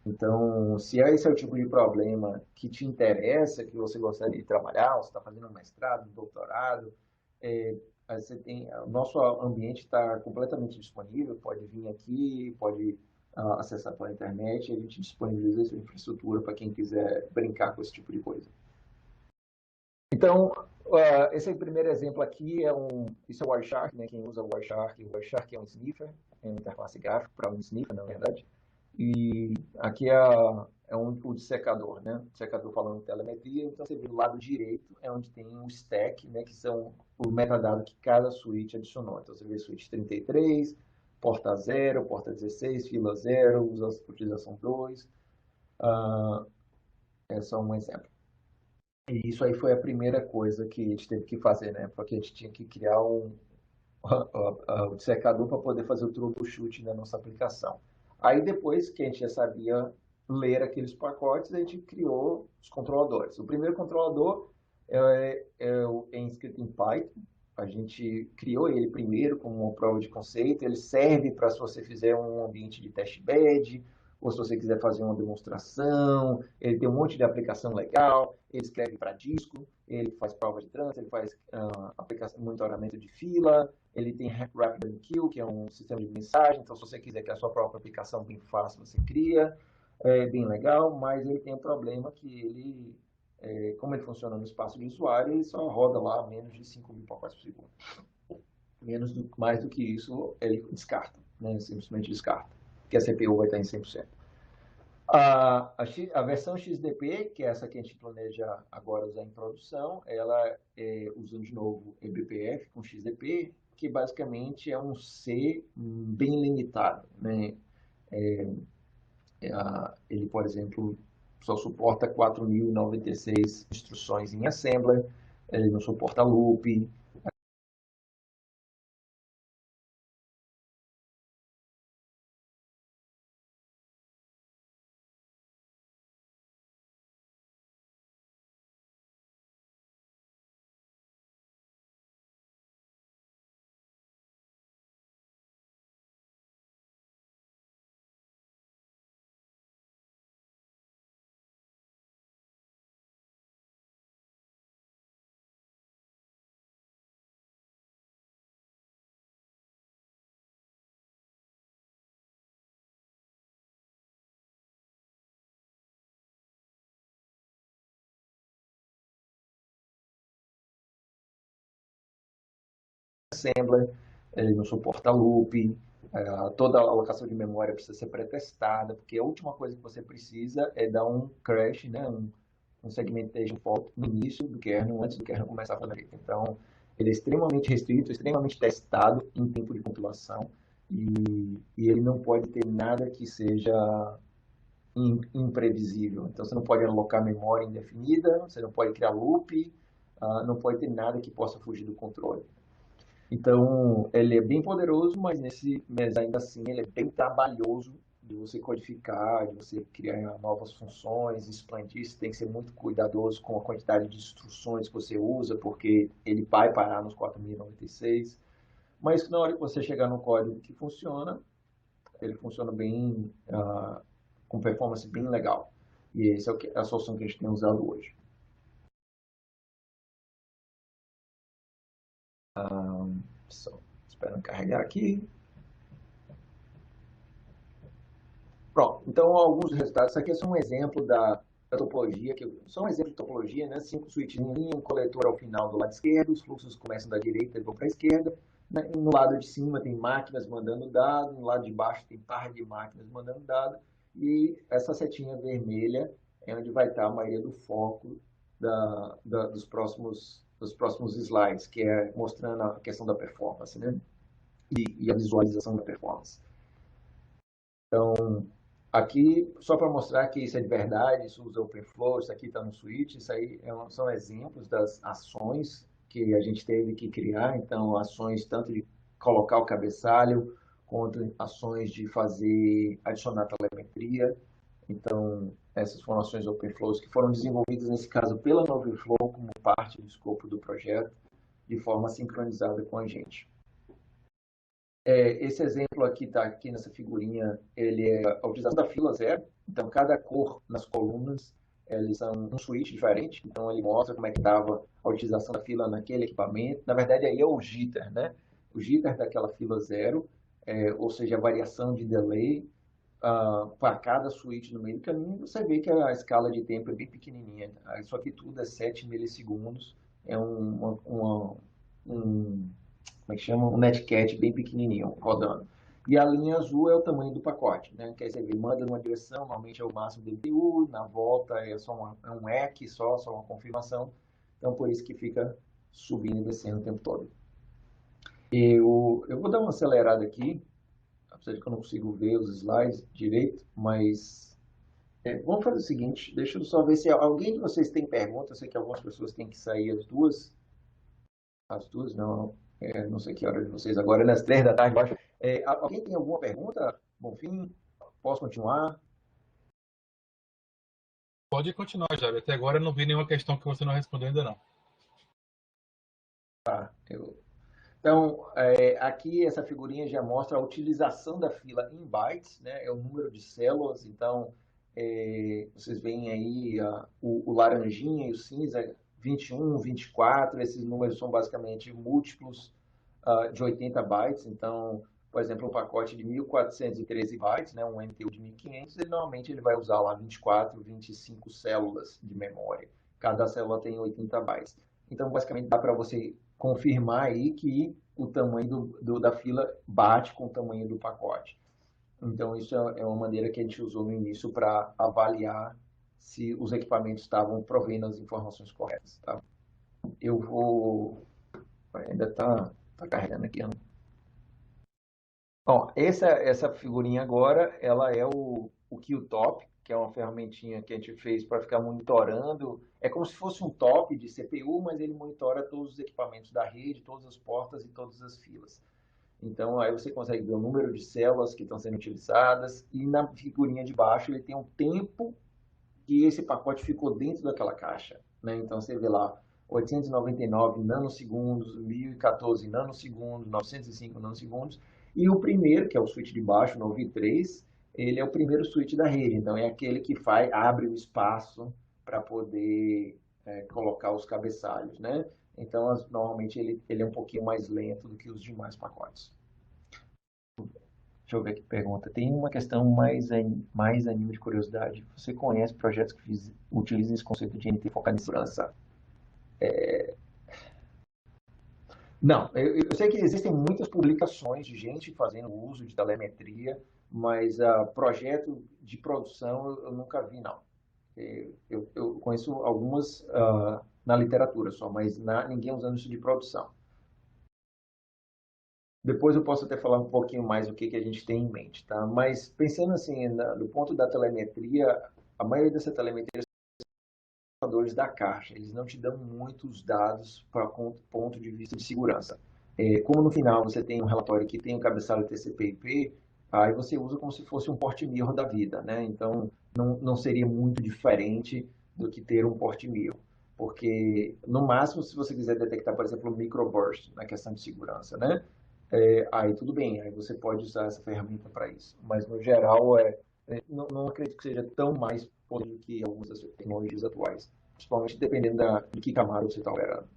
Então, se esse é o tipo de problema que te interessa, que você gostaria de trabalhar, você está fazendo um mestrado, um doutorado, você tem, o nosso ambiente está completamente disponível, pode vir aqui, pode acessar pela internet, e a gente disponibiliza essa infraestrutura para quem quiser brincar com esse tipo de coisa. Então, esse primeiro exemplo aqui isso é o Wireshark, né? Quem usa o Wireshark é um sniffer, é uma interface gráfica para um sniffer, na verdade. E aqui é o dissecador, né? O dissecador falando de telemetria. Então, você vê do lado direito é onde tem o stack, né? Que são o metadado que cada switch adicionou. Então, você vê switch 33, porta 0, porta 16, fila 0, utilização 2. É só um exemplo. E isso aí foi a primeira coisa que a gente teve que fazer, né? Porque a gente tinha que criar o dissecador para poder fazer o troubleshoot na nossa aplicação. Aí depois que a gente já sabia ler aqueles pacotes, a gente criou os controladores. O primeiro controlador é escrito em Python. A gente criou ele primeiro como uma prova de conceito. Ele serve para se você fizer um ambiente de testbed, ou se você quiser fazer uma demonstração. Ele tem um monte de aplicação legal. Ele escreve para disco, ele faz prova de trânsito, ele faz monitoramento de fila, ele tem RapidoMQ, que é um sistema de mensagem. Então, se você quiser que a sua própria aplicação bem fácil, você cria. É bem legal, mas ele tem um problema que ele, como ele funciona no espaço de usuário, ele só roda lá menos de 5.000 pacotes por segundo. Mais do que isso, ele descarta, né? Ele simplesmente descarta, porque a CPU vai estar em 100%. A versão XDP, que é essa que a gente planeja agora usar em produção, ela usando de novo eBPF com XDP, que basicamente é um C bem limitado, né? Ele, por exemplo, só suporta 4.096 instruções em assembler, ele não suporta loop. Assembler, ele não suporta loop, toda a alocação de memória precisa ser pré-testada, porque a última coisa que você precisa é dar um crash, né, um segmentation fault no início do kernel, antes do kernel começar a fazer. Então, ele é extremamente restrito, extremamente testado em tempo de compilação e ele não pode ter nada que seja imprevisível. Então, você não pode alocar memória indefinida, você não pode criar loop, não pode ter nada que possa fugir do controle. Então, ele é bem poderoso, mas ainda assim ele é bem trabalhoso de você codificar, de você criar novas funções, expandir. Você tem que ser muito cuidadoso com a quantidade de instruções que você usa, porque ele vai parar nos 4096. Mas na hora que você chegar no código que funciona, ele funciona bem, com performance bem legal. E essa é a solução que a gente tem usado hoje. Só esperando carregar aqui. Pronto, então alguns resultados. Isso aqui é só um exemplo da topologia, só um exemplo de topologia, né? 5 switches em linha, um coletor ao final do lado esquerdo, os fluxos começam da direita e vão para a esquerda. No lado de cima tem máquinas mandando dado, no lado de baixo tem par de máquinas mandando dado, e essa setinha vermelha é onde vai estar a maioria do foco dos próximos slides, que é mostrando a questão da performance, né? E a visualização da performance. Então, aqui, só para mostrar que isso é de verdade, isso usa OpenFlow, isso aqui está no switch, isso aí são exemplos das ações que a gente teve que criar. Então, ações tanto de colocar o cabeçalho, quanto ações de adicionar telemetria. Então, essas foram ações OpenFlows que foram desenvolvidas, nesse caso, pela Noveflow, como parte do escopo do projeto, de forma sincronizada com a gente. Esse exemplo aqui está aqui nessa figurinha, ele é a utilização da fila 0. Então, cada cor nas colunas, eles são um switch diferente. Então, ele mostra como é que estava a utilização da fila naquele equipamento. Na verdade, aí é o jitter, né? O jitter daquela fila 0, ou seja, a variação de delay para cada switch no meio do caminho. Você vê que a escala de tempo é bem pequenininha. Isso aqui tudo é 7 milissegundos. É como é que chama? Um netcat bem pequenininho rodando. E a linha azul é o tamanho do pacote, né? Quer dizer, ele manda numa direção, normalmente é o máximo do DPU, na volta é só um EC, só uma confirmação. Então, por isso que fica subindo e descendo o tempo todo. Eu vou dar uma acelerada aqui, apesar de que eu não consigo ver os slides direito, mas vamos fazer o seguinte, deixa eu só ver se alguém de vocês tem pergunta. Eu sei que algumas pessoas têm que sair às duas não, não sei que hora de vocês agora, nas 3 da tarde, acho. Alguém tem alguma pergunta? Bonfim, posso continuar? Pode continuar, Jair. Até agora eu não vi nenhuma questão que você não respondeu ainda não. Tá, Então, aqui essa figurinha já mostra a utilização da fila em bytes, né? É o número de células. Então, vocês veem aí o laranjinha e o cinza, 21, 24, esses números são basicamente múltiplos de 80 bytes. Então, por exemplo, um pacote de 1413 bytes, né, um MTU de 1500, normalmente ele vai usar lá 24, 25 células de memória. Cada célula tem 80 bytes. Então, basicamente, dá para você confirmar aí que o tamanho da fila bate com o tamanho do pacote. Então, isso é uma maneira que a gente usou no início para avaliar se os equipamentos estavam provendo as informações corretas. Tá? Eu vou... Ainda está carregando aqui. Né? Bom, essa figurinha agora, ela é o QTop, que é uma ferramentinha que a gente fez para ficar monitorando. É como se fosse um top de CPU, mas ele monitora todos os equipamentos da rede, todas as portas e todas as filas. Então, aí você consegue ver o número de células que estão sendo utilizadas e na figurinha de baixo ele tem um tempo que esse pacote ficou dentro daquela caixa. Né? Então, você vê lá 899 nanosegundos, 1014 nanosegundos, 905 nanosegundos. E o primeiro, que é o switch de baixo, no V3, ele é o primeiro switch da rede. Então, é aquele que abre o espaço para poder colocar os cabeçalhos, né? Então, normalmente, ele é um pouquinho mais lento do que os demais pacotes. Deixa eu ver aqui, pergunta. Tem uma questão mais a nível de curiosidade. Você conhece projetos que utilizam esse conceito de NT focado em segurança? Não, eu sei que existem muitas publicações de gente fazendo uso de telemetria, mas projeto de produção eu nunca vi, não. Eu conheço algumas na literatura só, mas ninguém usando isso de produção. Depois eu posso até falar um pouquinho mais o que a gente tem em mente, tá? Mas pensando assim, do ponto da telemetria, a maioria dessa telemetria são computadores da caixa, eles não te dão muitos dados para ponto de vista de segurança. Como no final você tem um relatório que tem o cabeçalho TCP/IP, aí você usa como se fosse um port mirror da vida, né? Então não seria muito diferente do que ter um port mirror, porque no máximo se você quiser detectar, por exemplo, um microburst na questão de segurança, né? Aí tudo bem, aí você pode usar essa ferramenta para isso. Mas no geral, não acredito que seja tão mais poderoso que algumas das tecnologias atuais, principalmente dependendo de que camada você está operando.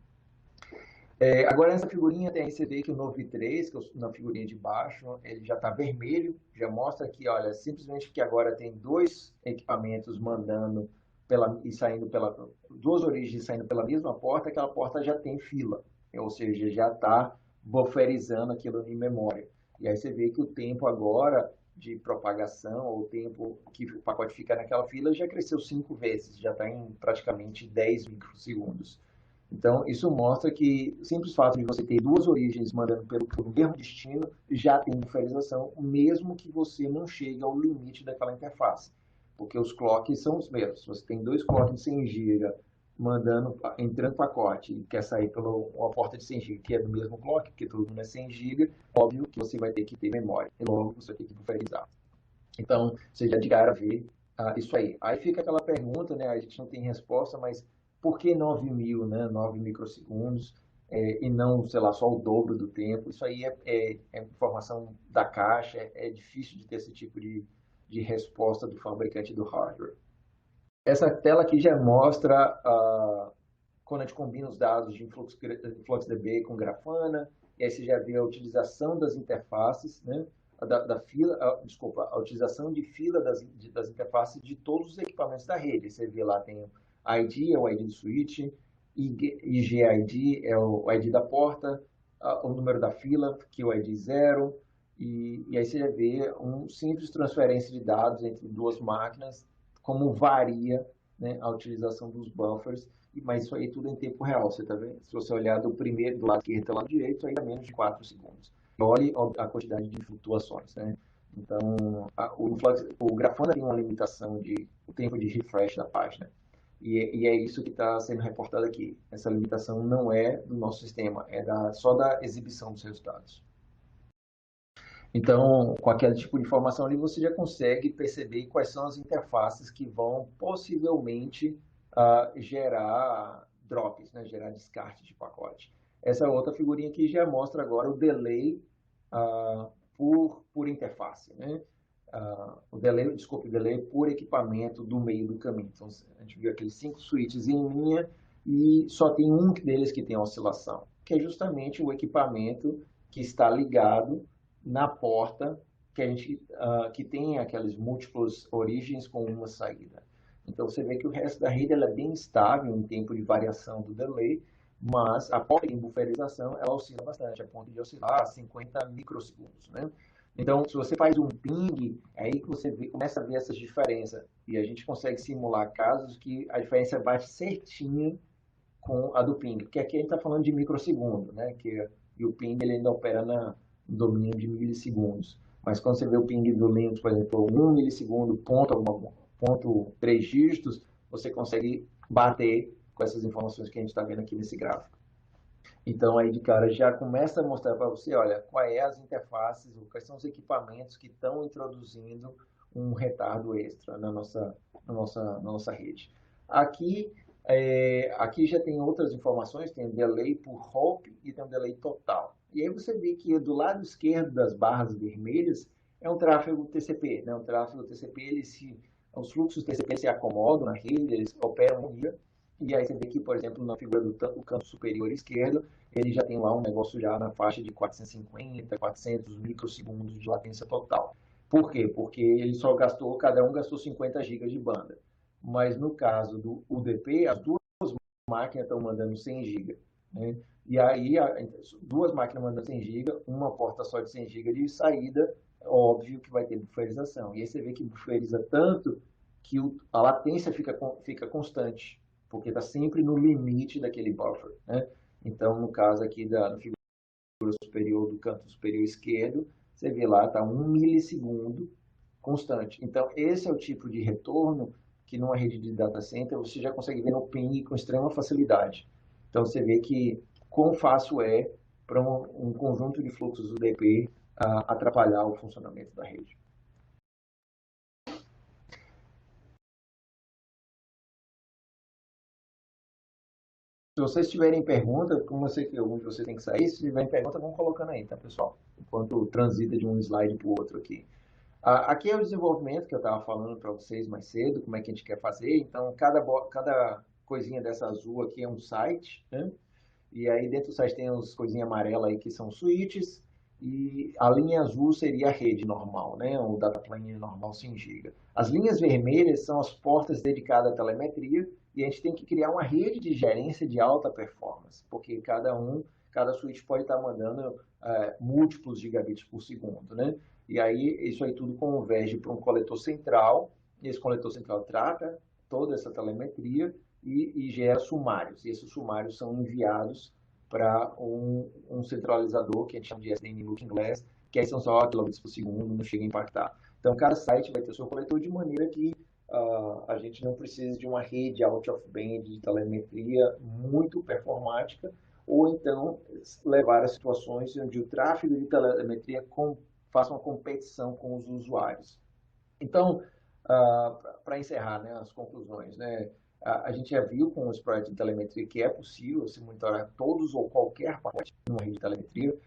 Agora, nessa figurinha, tem, você vê que o Novo i3, que na figurinha de baixo, ele já está vermelho, já mostra que, olha, simplesmente que agora tem dois equipamentos mandando e saindo duas origens saindo pela mesma porta, aquela porta já tem fila, ou seja, já está bufferizando aquilo em memória. E aí você vê que o tempo agora de propagação, ou o tempo que o pacote fica naquela fila, já cresceu 5 vezes, já está em praticamente 10 microsegundos. Então, isso mostra que o simples fato de você ter duas origens mandando pelo mesmo destino já tem buferização, mesmo que você não chegue ao limite daquela interface. Porque os clocks são os mesmos. Se você tem dois clocks de 100 GB entrando pacote e quer sair pela uma porta de 100 GB, que é do mesmo clock, porque todo mundo é 100 GB, óbvio que você vai ter que ter memória. E logo você vai ter que buferizar. Então, você já de cara vê isso aí. Aí fica aquela pergunta, né? A gente não tem resposta, mas por que 9.000, né? 9 microsegundos e não, sei lá, só o dobro do tempo? Isso aí é informação da caixa, é difícil de ter esse tipo de resposta do fabricante do hardware. Essa tela aqui já mostra quando a gente combina os dados de InfluxDB com Grafana, e aí você já vê a utilização das interfaces, né? A utilização de fila das interfaces de todos os equipamentos da rede. Você vê lá, tem o ID, é o ID do switch, IGID é o ID da porta, o número da fila, que é o ID 0, e aí você já vê uma simples transferência de dados entre duas máquinas, como varia, né, a utilização dos buffers, mas isso aí tudo em tempo real, você tá vendo? Se você olhar do lado esquerdo ao lado direito, aí é menos de 4 segundos. Olhe a quantidade de flutuações, né? Então, o Grafana tem uma limitação o tempo de refresh da página. E é isso que está sendo reportado aqui. Essa limitação não é do nosso sistema, só da exibição dos resultados. Então, com aquele tipo de informação ali, você já consegue perceber quais são as interfaces que vão possivelmente gerar drops, né? Gerar descarte de pacote. Essa outra figurinha aqui já mostra agora o delay por interface, né? O delay por equipamento do meio do caminho. Então, a gente viu aqueles 5 switches em linha e só tem um deles que tem oscilação, que é justamente o equipamento que está ligado na porta que tem aquelas múltiplas origens com uma saída. Então, você vê que o resto da rede ela é bem estável em tempo de variação do delay, mas a porta de buferização ela oscila bastante, a ponto de oscilar 50 microsegundos, né? Então, se você faz um ping, é aí que você começa a ver essas diferenças. E a gente consegue simular casos que a diferença bate certinho com a do ping. Porque aqui a gente está falando de microsegundo, né? E o ping ele ainda opera no domínio de milissegundos. Mas quando você vê o ping do Linux, por exemplo, 1 milissegundo, ponto 3 dígitos, você consegue bater com essas informações que a gente está vendo aqui nesse gráfico. Então, aí de cara já começa a mostrar para você, olha, quais as interfaces, quais são os equipamentos que estão introduzindo um retardo extra na nossa rede. Aqui já tem outras informações, tem delay por hop e tem um delay total. E aí você vê que do lado esquerdo das barras vermelhas é um tráfego TCP, né? Um tráfego TCP, os fluxos TCP se acomodam na rede, eles operam um dia. E aí você vê que, por exemplo, na figura do canto superior esquerdo, ele já tem lá um negócio já na faixa de 450, 400 microsegundos de latência total. Por quê? Porque cada um gastou 50 GB de banda. Mas no caso do UDP, as duas máquinas estão mandando 100 GB. Né? E aí, duas máquinas mandando 100 GB, uma porta só de 100 GB de saída, óbvio que vai ter buferização. E aí você vê que buferiza tanto que a latência fica constante, porque está sempre no limite daquele buffer, né? Então, no caso aqui da figura superior do canto superior esquerdo, você vê lá, está 1 milissegundo constante. Então, esse é o tipo de retorno que numa rede de data center você já consegue ver no ping com extrema facilidade. Então, você vê que quão fácil é para um conjunto de fluxos UDP atrapalhar o funcionamento da rede. Se vocês tiverem pergunta, como eu sei que alguns de vocês têm que sair, se tiverem pergunta, vão colocando aí, tá, pessoal? Enquanto transita de um slide para o outro aqui. Aqui é o desenvolvimento que eu estava falando para vocês mais cedo, como é que a gente quer fazer. Então, cada coisinha dessa azul aqui é um site, né? E aí dentro do site tem as coisinhas amarelas aí que são switches, e a linha azul seria a rede normal, né? O data plane normal 100 GB. As linhas vermelhas são as portas dedicadas à telemetria, e a gente tem que criar uma rede de gerência de alta performance, porque cada switch pode estar mandando múltiplos gigabits por segundo, né? E aí isso aí tudo converge para um coletor central, e esse coletor central trata toda essa telemetria e gera sumários. E esses sumários são enviados para um centralizador, que a gente chama de SDN Looking Glass, que aí são só kilobits por segundo, não chega a impactar. Então, cada site vai ter o seu coletor de maneira que a gente não precisa de uma rede out of band de telemetria muito performática, ou então levar a situações onde o tráfego de telemetria faça uma competição com os usuários. Então, para encerrar, né, as conclusões, né, a gente já viu com os projetos de telemetria que é possível se monitorar todos ou qualquer pacote numa rede de telemetria.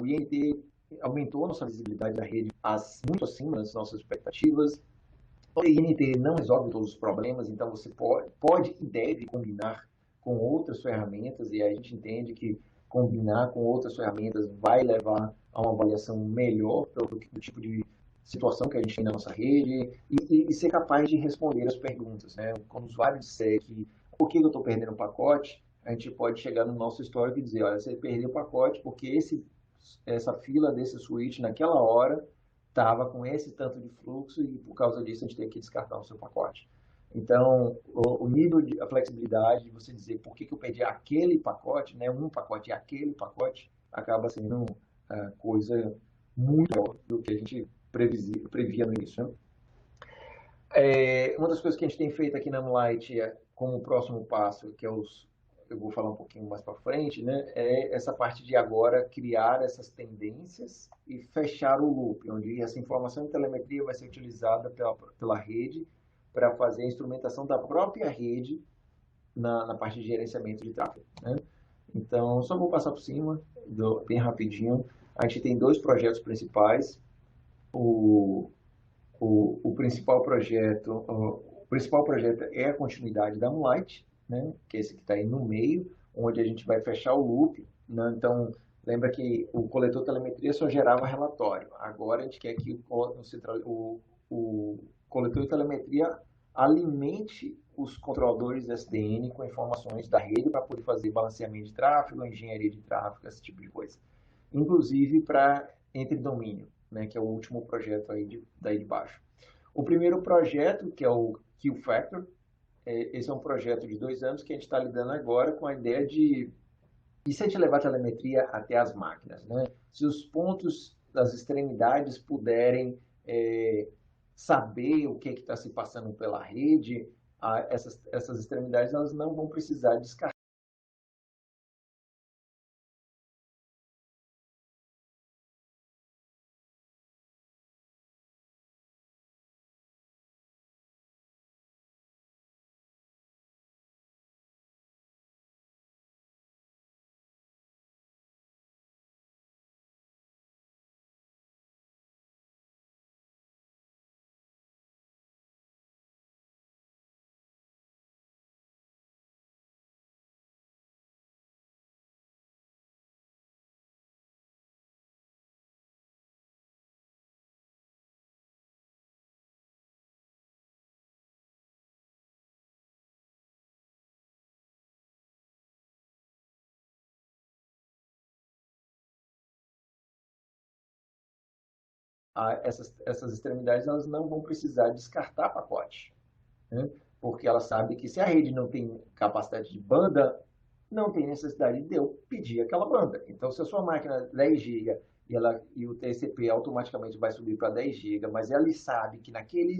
O INT aumentou a nossa visibilidade da rede muito acima das nossas expectativas. O INT não resolve todos os problemas, então você pode e deve combinar com outras ferramentas, e a gente entende que combinar com outras ferramentas vai levar a uma avaliação melhor do tipo de situação que a gente tem na nossa rede e ser capaz de responder as perguntas, né? Quando o usuário disser que por que eu estou perdendo o pacote, a gente pode chegar no nosso histórico e dizer, olha, você perdeu o pacote porque essa fila desse switch naquela hora estava com esse tanto de fluxo e por causa disso a gente tem que descartar o seu pacote. Então, o nível a flexibilidade de você dizer por que eu perdi aquele pacote, né, um pacote e aquele pacote, acaba sendo coisa muito melhor do que a gente previa no início. Né? Uma das coisas que a gente tem feito aqui na Moonlight como próximo passo, que eu vou falar um pouquinho mais para frente, né, é essa parte de agora criar essas tendências e fechar o loop, onde essa informação de telemetria vai ser utilizada pela rede para fazer a instrumentação da própria rede na parte de gerenciamento de tráfego. Né? Então, só vou passar por cima, bem rapidinho. A gente tem dois projetos principais. O principal projeto é a continuidade da Moonlight, né? Que é esse que está aí no meio, onde a gente vai fechar o loop. Né? Então, lembra que o coletor de telemetria só gerava relatório. Agora a gente quer que o coletor de telemetria alimente os controladores SDN com informações da rede para poder fazer balanceamento de tráfego, engenharia de tráfego, esse tipo de coisa. Inclusive para entre domínio, né, que é o último projeto aí daí de baixo. O primeiro projeto, que é o Kill Factor, esse é um projeto de 2 anos que a gente está lidando agora com a ideia de e se a gente levar a telemetria até as máquinas, né? Se os pontos das extremidades puderem saber o que está se passando pela rede, essas extremidades elas não vão precisar descartar essas extremidades elas não vão precisar descartar pacote, né? Porque ela sabe que se a rede não tem capacidade de banda, não tem necessidade de eu pedir aquela banda. Então, se a sua máquina é 10 GB e o TCP automaticamente vai subir para 10 GB, mas ele sabe que naquele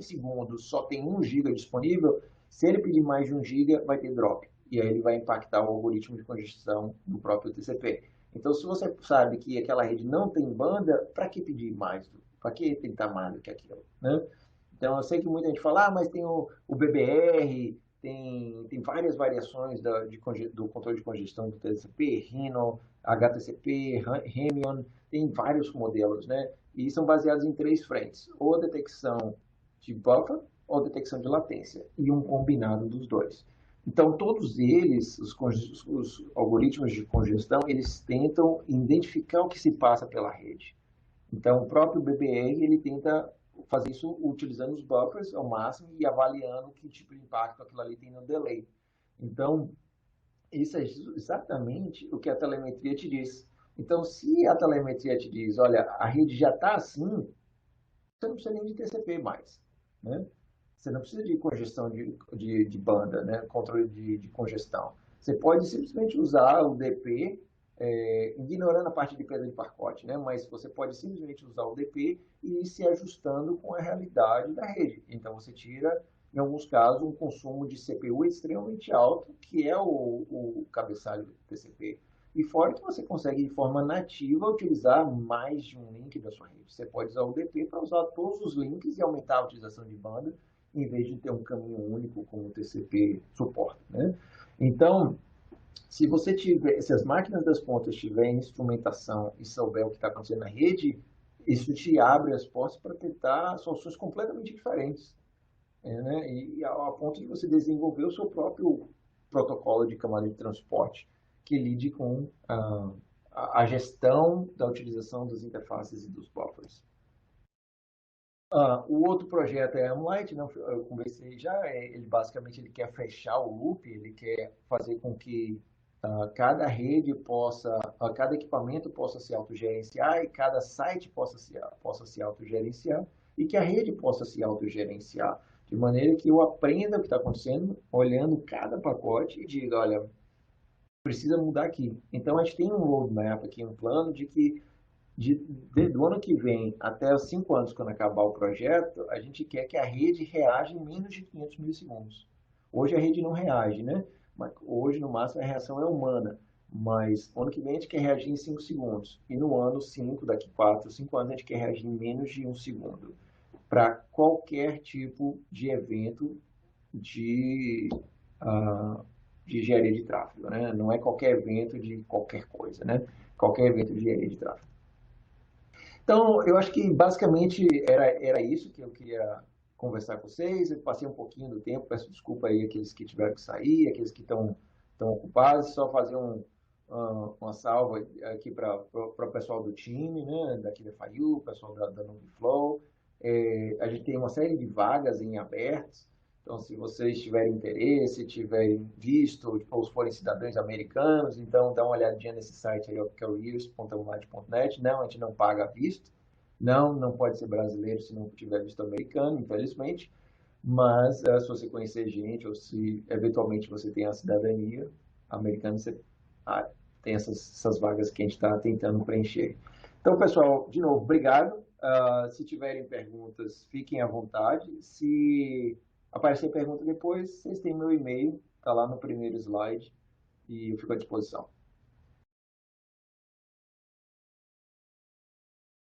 segundo só tem 1 GB disponível, se ele pedir mais de 1 GB, vai ter drop. E aí ele vai impactar o algoritmo de congestão do próprio TCP. Então, se você sabe que aquela rede não tem banda, para que pedir mais? Para que tentar mais do que aquilo, né? Então, eu sei que muita gente fala, mas tem o BBR, tem várias variações do controle de congestão do TCP, Rhino, HTCP, Hemion, tem vários modelos, né? E são baseados em 3 frentes, ou detecção de buffer, ou detecção de latência, e um combinado dos dois. Então, todos eles, os algoritmos de congestão, eles tentam identificar o que se passa pela rede. Então, o próprio BBR, ele tenta fazer isso utilizando os buffers ao máximo e avaliando que tipo de impacto aquilo ali tem no delay. Então, isso é exatamente o que a telemetria te diz. Então, se a telemetria te diz, olha, a rede já está assim, você não precisa nem de TCP mais, né? Você não precisa de congestão de banda, né? Controle de congestão. Você pode simplesmente usar o DP, ignorando a parte de perda de pacote, né? Mas você pode simplesmente usar o DP e ir se ajustando com a realidade da rede. Então, você tira, em alguns casos, um consumo de CPU extremamente alto, que é o cabeçalho do TCP. E fora que você consegue, de forma nativa, utilizar mais de um link da sua rede. Você pode usar o DP para usar todos os links e aumentar a utilização de banda, em vez de ter um caminho único como o TCP suporta, né? Então, se as máquinas das pontas tiverem instrumentação e souber o que está acontecendo na rede, isso te abre as portas para tentar soluções completamente diferentes, né? E a ponto de você desenvolver o seu próprio protocolo de camada de transporte que lide com a gestão da utilização das interfaces e dos buffers. O outro projeto é a Amlight, não, eu conversei já, ele basicamente ele quer fechar o loop, ele quer fazer com que cada rede possa, cada equipamento possa se autogerenciar e cada site possa se autogerenciar e que a rede possa se autogerenciar, de maneira que eu aprenda o que está acontecendo, olhando cada pacote e diga, olha, precisa mudar aqui. Então, a gente tem um roadmap aqui, um plano de que do ano que vem até os 5 anos, quando acabar o projeto, a gente quer que a rede reaja em menos de 500 milissegundos. Hoje a rede não reage, né? Mas hoje, no máximo, a reação é humana. Mas ano que vem a gente quer reagir em 5 segundos. E no ano 5, daqui 4, 5 anos, a gente quer reagir em menos de 1 segundo. Para qualquer tipo de evento de, uh, de engenharia de tráfego, né? Não é qualquer evento de qualquer coisa, né? Qualquer evento de engenharia de tráfego. Então, eu acho que basicamente era isso que eu queria conversar com vocês. Eu passei um pouquinho do tempo, peço desculpa aí aqueles que tiveram que sair, aqueles que estão ocupados. Só fazer uma salva aqui para o pessoal do time, né, daqui da FAIU, o pessoal da Noviflow. A gente tem uma série de vagas em abertos. Então, se vocês tiverem interesse, tiverem visto, ou forem cidadãos americanos, então dá uma olhadinha nesse site aí, que é o ears.amlight.net. Não, a gente não paga visto. Não pode ser brasileiro se não tiver visto americano, infelizmente. Mas se você conhecer gente, ou se eventualmente você tem a cidadania americana, você tem essas vagas que a gente está tentando preencher. Então, pessoal, de novo, obrigado. Se tiverem perguntas, fiquem à vontade. Se aparecer pergunta depois, vocês têm meu e-mail, está lá no primeiro slide e eu fico à disposição.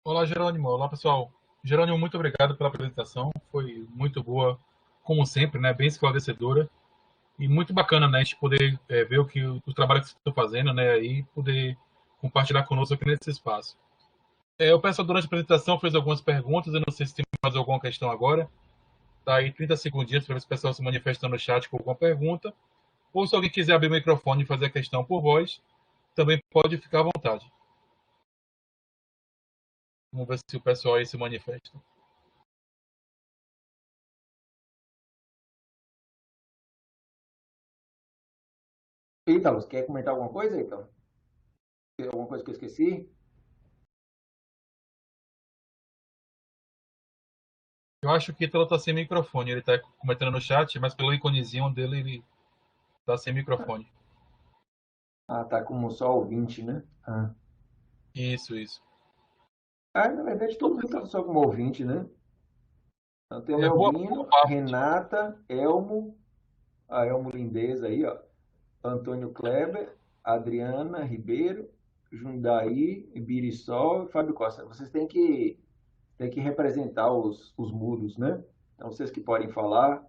Olá, Jerônimo. Olá, pessoal. Jerônimo, muito obrigado pela apresentação. Foi muito boa, como sempre, né? Bem esclarecedora. E muito bacana, né? A gente poder ver os trabalhos que vocês estão fazendo, né? E poder compartilhar conosco aqui nesse espaço. O pessoal, durante a apresentação, fez algumas perguntas. Eu não sei se tem mais alguma questão agora. Tá aí 30 segundinhos para ver se o pessoal se manifesta no chat com alguma pergunta. Ou se alguém quiser abrir o microfone e fazer a questão por voz, também pode ficar à vontade. Vamos ver se o pessoal aí se manifesta. Ítalo, quer comentar alguma coisa, Ítalo? Alguma coisa que eu esqueci? Eu acho que Ítalo tá sem microfone. Ele tá comentando no chat, mas pelo iconezinho dele, ele tá sem microfone. Ah, tá como só ouvinte, né? Isso, isso. Na verdade, todo mundo tá só como ouvinte, né? Então, tem o É boa Melvino, parte. Renata, Elmo, a Elmo Lindez aí, ó. Antônio Kleber, Adriana Ribeiro, Jundaí, Ibirissol e Fábio Costa. Vocês têm que representar os muros, né? Então, vocês que podem falar.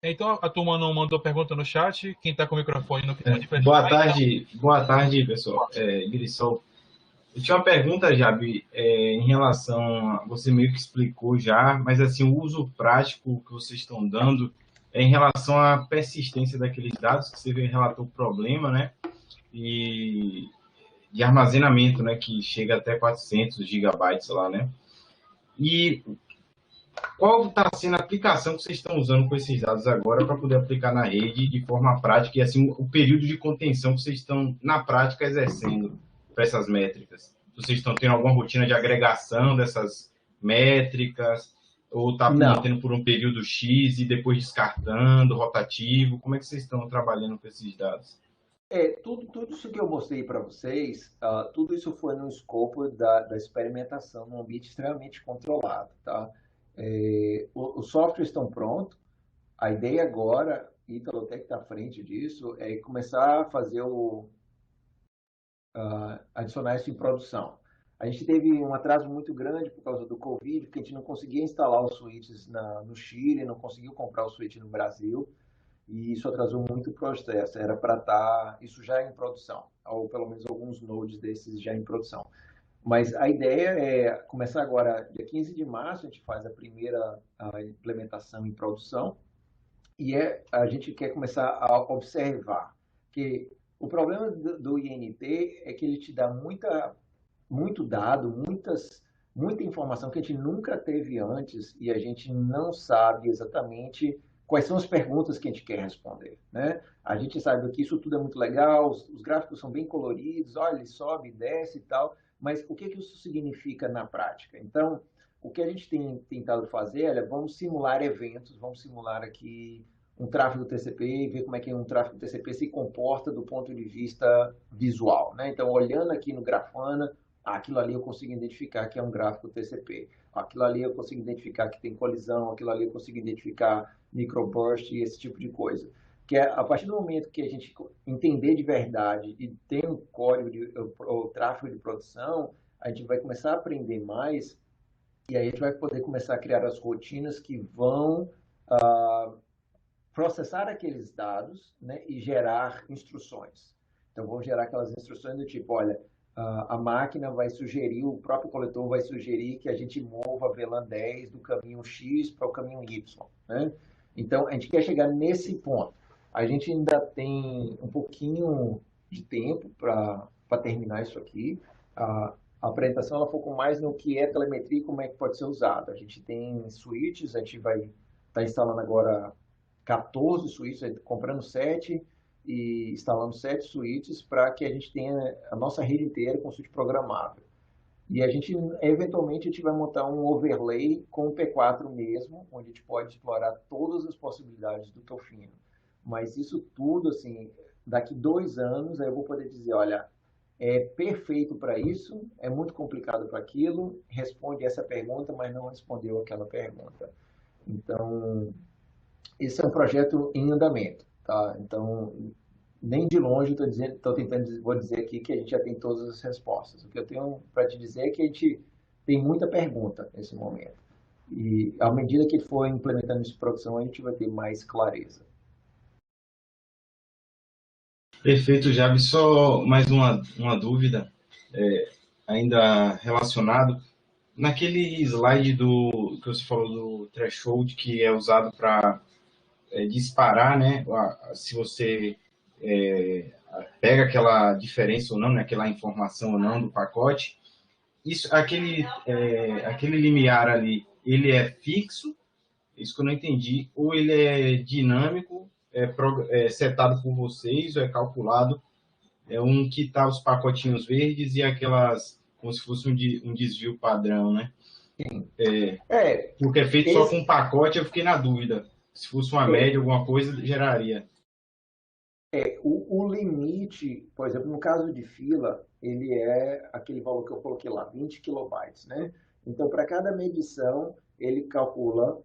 Então, a turma não mandou pergunta no chat. Quem tá com o microfone não pode perguntar. Boa tarde, pessoal. Grisol. Eu tinha uma pergunta, Jabi, em relação a, você meio que explicou já, mas assim, o uso prático que vocês estão dando é em relação à persistência daqueles dados que você relatou o problema, né? E de armazenamento, né? Que chega até 400 gigabytes lá, né? E qual está sendo a aplicação que vocês estão usando com esses dados agora para poder aplicar na rede de forma prática e assim o período de contenção que vocês estão na prática exercendo para essas métricas? Vocês estão tendo alguma rotina de agregação dessas métricas ou está mantendo por um período X e depois descartando, rotativo? Como é que vocês estão trabalhando com esses dados? Tudo isso que eu mostrei para vocês, tudo isso foi no escopo da experimentação num ambiente extremamente controlado, tá? Os softwares estão prontos. A ideia agora, Ítalo até que está à frente disso, é começar a fazer adicionar isso em produção. A gente teve um atraso muito grande por causa do Covid, porque a gente não conseguia instalar os switches no Chile, não conseguiu comprar o switch no Brasil, e isso atrasou muito o processo. Era para estar isso já em produção, ou pelo menos alguns nodes desses já em produção. Mas a ideia é começar agora, dia 15 de março, a gente faz a primeira implementação em produção, e a gente quer começar a observar que o problema do INT é que ele te dá muito dado, muita informação que a gente nunca teve antes e a gente não sabe exatamente quais são as perguntas que a gente quer responder, né? A gente sabe que isso tudo é muito legal, os gráficos são bem coloridos, olha, ele sobe, desce e tal, mas o que isso significa na prática? Então, o que a gente tem tentado fazer é, vamos simular eventos, vamos simular aqui um tráfego TCP e ver como é que um tráfego TCP se comporta do ponto de vista visual, né? Então, olhando aqui no Grafana, aquilo ali eu consigo identificar que é um gráfico TCP. Aquilo ali eu consigo identificar que tem colisão, aquilo ali eu consigo identificar microburst e esse tipo de coisa. Que é a partir do momento que a gente entender de verdade e tem um código o tráfego de produção, a gente vai começar a aprender mais e aí a gente vai poder começar a criar as rotinas que vão processar aqueles dados, né, e gerar instruções. Então, vão gerar aquelas instruções do tipo, olha, a máquina vai sugerir, o próprio coletor vai sugerir que a gente mova a VLAN 10 do caminho X para o caminho Y, né? Então, a gente quer chegar nesse ponto. A gente ainda tem um pouquinho de tempo para terminar isso aqui. A apresentação ela focou mais no que é telemetria e como é que pode ser usado. A gente tem switches, a gente vai estar instalando agora 14 switches, comprando 7 e instalando 7 switches para que a gente tenha a nossa rede inteira com switch programável. E a gente, eventualmente, a gente vai montar um overlay com o P4 mesmo, onde a gente pode explorar todas as possibilidades do Tofino. Mas isso tudo, assim, daqui 2 anos, aí eu vou poder dizer, olha, é perfeito para isso, é muito complicado para aquilo, responde essa pergunta, mas não respondeu aquela pergunta. Então, esse é um projeto em andamento, tá? Então, nem de longe vou dizer aqui que a gente já tem todas as respostas. O que eu tenho para te dizer é que a gente tem muita pergunta nesse momento. E à medida que for implementando isso em produção, a gente vai ter mais clareza. Perfeito, Jabi. Só mais uma dúvida, ainda relacionado. Naquele slide que você falou do threshold, que é usado para disparar, né? Se você pega aquela diferença ou não, né? Aquela informação ou não do pacote. Isso, aquele limiar ali, ele é fixo? Isso que eu não entendi. Ou ele é dinâmico, setado por vocês, ou é calculado? É um que tá os pacotinhos verdes e aquelas, como se fosse um desvio padrão, né? Sim. Porque é feito só com Esse, um pacote, eu fiquei na dúvida. Se fosse uma é, média, alguma coisa, geraria. o limite, por exemplo, no caso de fila, ele é aquele valor que eu coloquei lá, 20 kilobytes, né? Então, para cada medição, ele calcula,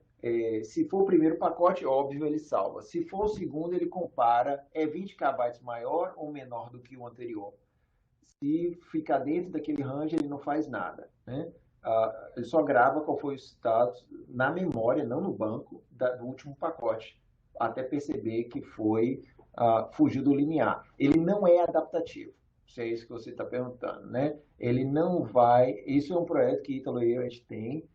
se for o primeiro pacote, óbvio, ele salva. Se for o segundo, ele compara, é 20 kbytes maior ou menor do que o anterior. Se ficar dentro daquele range, ele não faz nada, né? Ele só grava qual foi o status na memória, não no banco, do último pacote, até perceber que fugiu do limiar. Ele não é adaptativo, se é isso que você está perguntando, né? Ele não vai. Isso é um projeto que Ítalo e eu a gente tem,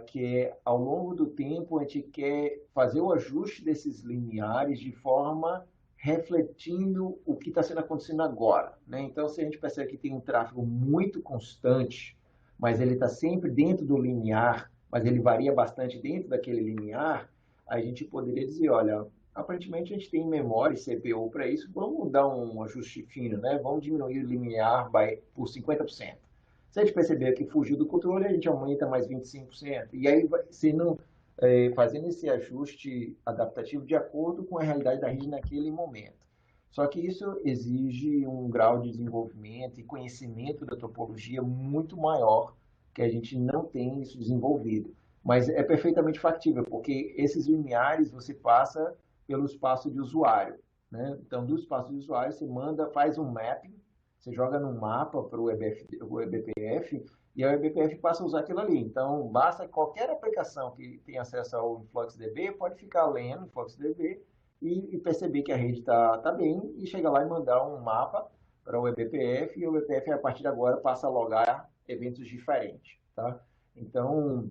que é, ao longo do tempo, a gente quer fazer o ajuste desses limiares de forma refletindo o que está sendo acontecendo agora, né? Então, se a gente percebe que tem um tráfego muito constante, mas ele está sempre dentro do limiar, mas ele varia bastante dentro daquele limiar, a gente poderia dizer, olha, aparentemente a gente tem memória e CPU para isso, vamos dar um ajuste fino, né? Vamos diminuir o limiar por 50%. Se a gente perceber que fugiu do controle, a gente aumenta mais 25%. E aí, se não fazendo esse ajuste adaptativo de acordo com a realidade da rede naquele momento. Só que isso exige um grau de desenvolvimento e conhecimento da topologia muito maior, que a gente não tem isso desenvolvido. Mas é perfeitamente factível, porque esses limiares você passa pelo espaço de usuário, né? Então, do espaço de usuário, você faz um mapping, você joga num mapa para o eBPF e a eBPF passa a usar aquilo ali. Então, basta qualquer aplicação que tenha acesso ao InfluxDB pode ficar lendo o InfluxDB e perceber que a rede está bem e chega lá e mandar um mapa para o eBPF e o eBPF, a partir de agora, passa a logar eventos diferentes. Tá? Então,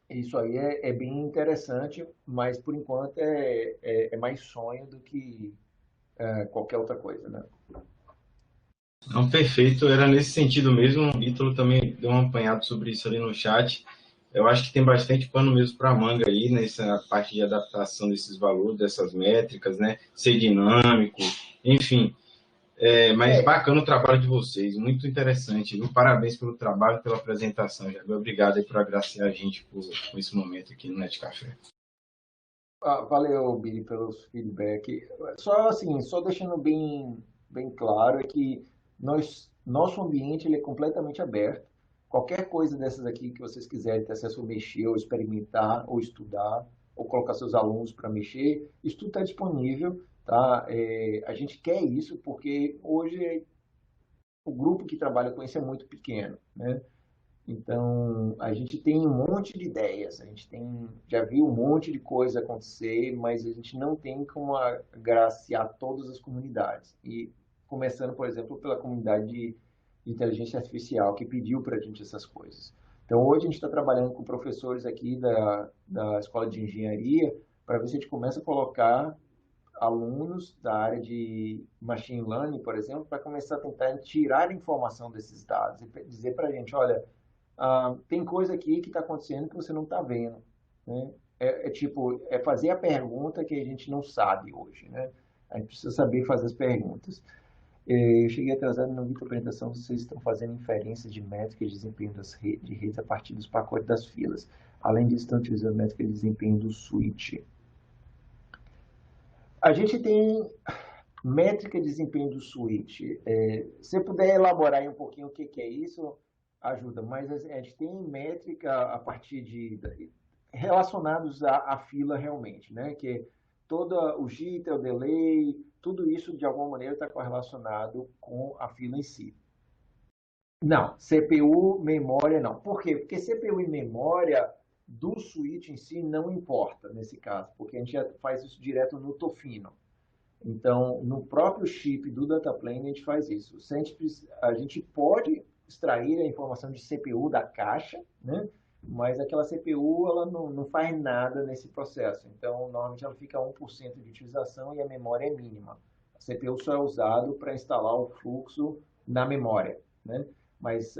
isso aí é bem interessante, mas, por enquanto, é mais sonho do que qualquer outra coisa. Né? Não, perfeito, era nesse sentido mesmo. O Ítalo também deu um apanhado sobre isso ali no chat. Eu acho que tem bastante pano mesmo para manga aí, nessa parte de adaptação desses valores, dessas métricas, né? Ser dinâmico, enfim. Mas bacana o trabalho de vocês, muito interessante, viu? Parabéns pelo trabalho, pela apresentação, Jair. Obrigado aí por agraciar a gente com esse momento aqui no Net Café. Valeu, Billy, pelos feedback. Só assim, só deixando bem claro é que nosso ambiente ele é completamente aberto. Qualquer coisa dessas aqui que vocês quiserem ter acesso a mexer, ou experimentar, ou estudar, ou colocar seus alunos para mexer, isso tudo está disponível, tá? A gente quer isso porque hoje o grupo que trabalha com isso é muito pequeno, né? Então, a gente tem um monte de ideias, a gente já viu um monte de coisa acontecer, mas a gente não tem como agraciar todas as comunidades. E começando, por exemplo, pela comunidade de inteligência artificial, que pediu para a gente essas coisas. Então, hoje a gente está trabalhando com professores aqui da Escola de Engenharia, para ver se a gente começa a colocar alunos da área de machine learning, por exemplo, para começar a tentar tirar informação desses dados e dizer para a gente, olha, tem coisa aqui que está acontecendo que você não está vendo. Né? Tipo, fazer a pergunta que a gente não sabe hoje. Né? A gente precisa saber fazer as perguntas. Eu cheguei atrasado e não vi a apresentação. Vocês estão fazendo inferência de métricas de desempenho de redes a partir dos pacotes das filas. Além disso, estão utilizando métricas de desempenho do switch. A gente tem métrica de desempenho do switch. Se você puder elaborar aí um pouquinho o que é isso, ajuda. Mas a gente tem métrica a partir relacionados à fila realmente, né? Que é todo o jitter, o delay, tudo isso de alguma maneira está correlacionado com a fila em si. Não, CPU, memória não. Por quê? Porque CPU e memória do switch em si não importa nesse caso, porque a gente já faz isso direto no Tofino. Então, no próprio chip do dataplane, a gente faz isso. A gente pode extrair a informação de CPU da caixa, né? Mas aquela CPU ela não faz nada nesse processo. Então, normalmente ela fica a 1% de utilização e a memória é mínima. A CPU só é usado para instalar o fluxo na memória, né? Mas,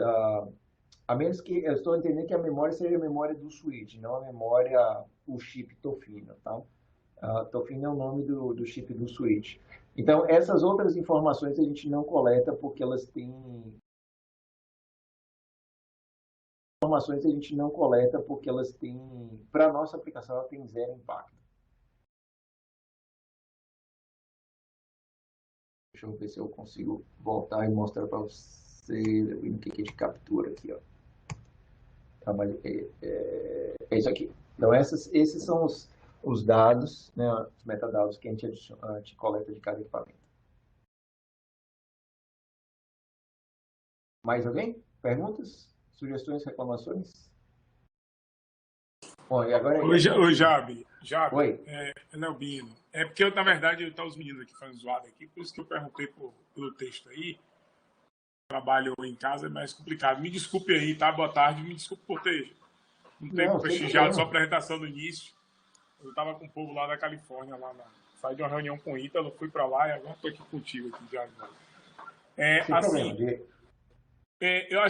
a menos que eu estou entendendo que a memória seja a memória do switch, não a memória, o chip Tofino, tá? Tofino é o nome do chip do switch. Então, essas outras informações a gente não coleta porque elas têm informações a gente não coleta porque elas têm, para a nossa aplicação, ela tem zero impacto. Deixa eu ver se eu consigo voltar e mostrar para você o que a gente captura aqui, ó. Trabalho, é isso aqui. Então, esses são os dados, né, os metadados que a gente coleta de cada equipamento. Mais alguém? Perguntas? Sugestões? Reclamações? Bom, e agora... Oi, Jabi. Oi. Nelbino. É porque, na verdade, tá os meninos aqui fazendo zoada aqui, por isso que eu perguntei pelo texto aí. Trabalho em casa é mais complicado. Me desculpe aí, tá? Boa tarde. Me desculpe por ter não ter prestigiado sua apresentação no início. Eu estava com o povo lá da Califórnia, saí de uma reunião com o Ítalo, fui para lá e agora estou aqui contigo aqui já. Eu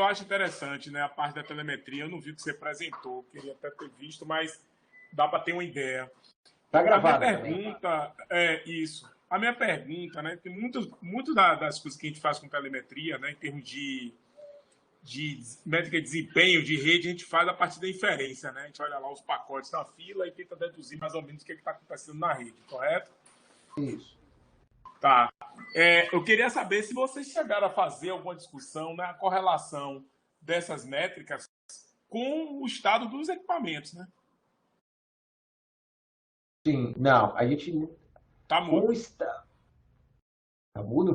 acho interessante, né, a parte da telemetria. Eu não vi o que você apresentou, queria até ter visto, mas dá para ter uma ideia. Está gravado. A minha pergunta é isso. A minha pergunta, né, tem muito das coisas que a gente faz com telemetria, né, em termos de métrica de desempenho de rede, a gente faz a partir da inferência, né? A gente olha lá os pacotes na fila e tenta deduzir mais ou menos o que está acontecendo na rede, correto? Isso. Tá. Eu queria saber se vocês chegaram a fazer alguma discussão na correlação dessas métricas com o estado dos equipamentos, né? Sim, não, a gente... Tá mudo. Tá mudo?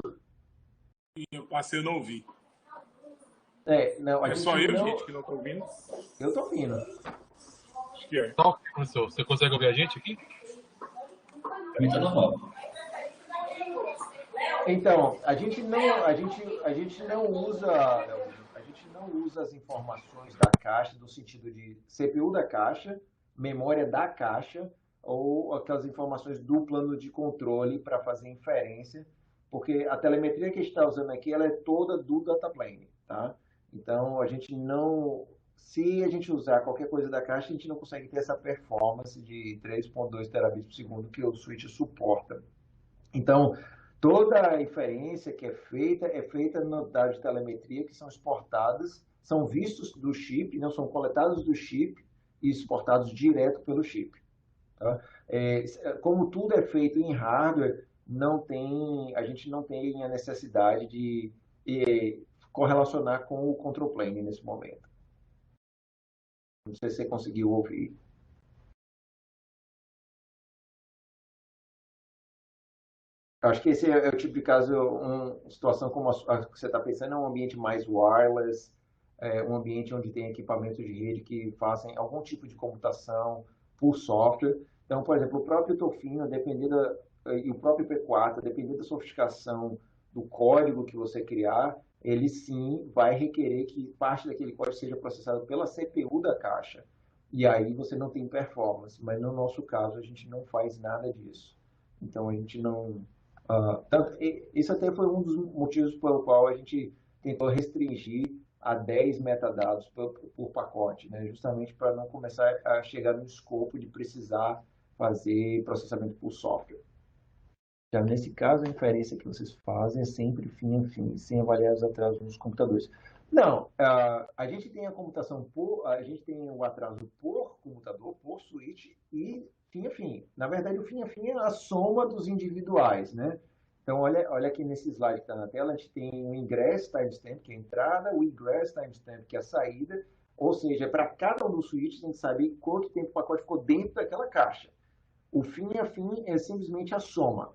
Eu passei, eu não ouvi. Não, é só eu, gente, que não tô ouvindo? Eu tô ouvindo. Acho que é. Tá ok, professor. Você consegue ouvir a gente aqui? Pra mim tá normal. Então, a gente não usa as informações da caixa no sentido de CPU da caixa, memória da caixa ou aquelas informações do plano de controle para fazer inferência, porque a telemetria que a gente está usando aqui ela é toda do data plane, tá? Então, a gente não... Se a gente usar qualquer coisa da caixa, a gente não consegue ter essa performance de 3.2 terabits por segundo que o switch suporta. Então, toda a inferência que é feita nos dados de telemetria que são exportadas, são vistos do chip, não são coletados do chip e exportados direto pelo chip. Tá? Como tudo é feito em hardware, a gente não tem a necessidade de correlacionar com o control plane nesse momento. Não sei se você conseguiu ouvir. Acho que esse é o tipo de caso, uma situação como a que você está pensando, é um ambiente mais wireless, um ambiente onde tem equipamentos de rede que fazem algum tipo de computação por software. Então, por exemplo, o próprio Tofino, e o próprio P4, dependendo da sofisticação do código que você criar, ele sim vai requerer que parte daquele código seja processado pela CPU da caixa. E aí você não tem performance. Mas no nosso caso, a gente não faz nada disso. Então, a gente não... isso até foi um dos motivos pelo qual a gente tentou restringir a 10 metadados por pacote, né? Justamente para não começar a chegar no escopo de precisar fazer processamento por software. Já nesse caso, a inferência que vocês fazem é sempre fim a fim, sem avaliar os atrasos nos computadores. Não, a gente tem a gente tem o atraso por computador, por switch e fim a fim. Na verdade, o fim a fim é a soma dos individuais, né? Então, olha aqui nesse slide que está na tela, a gente tem o ingress timestamp, que é a entrada, o egress timestamp, que é a saída, ou seja, para cada um dos switches, a gente sabe quanto tempo o pacote ficou dentro daquela caixa. O fim a fim é simplesmente a soma.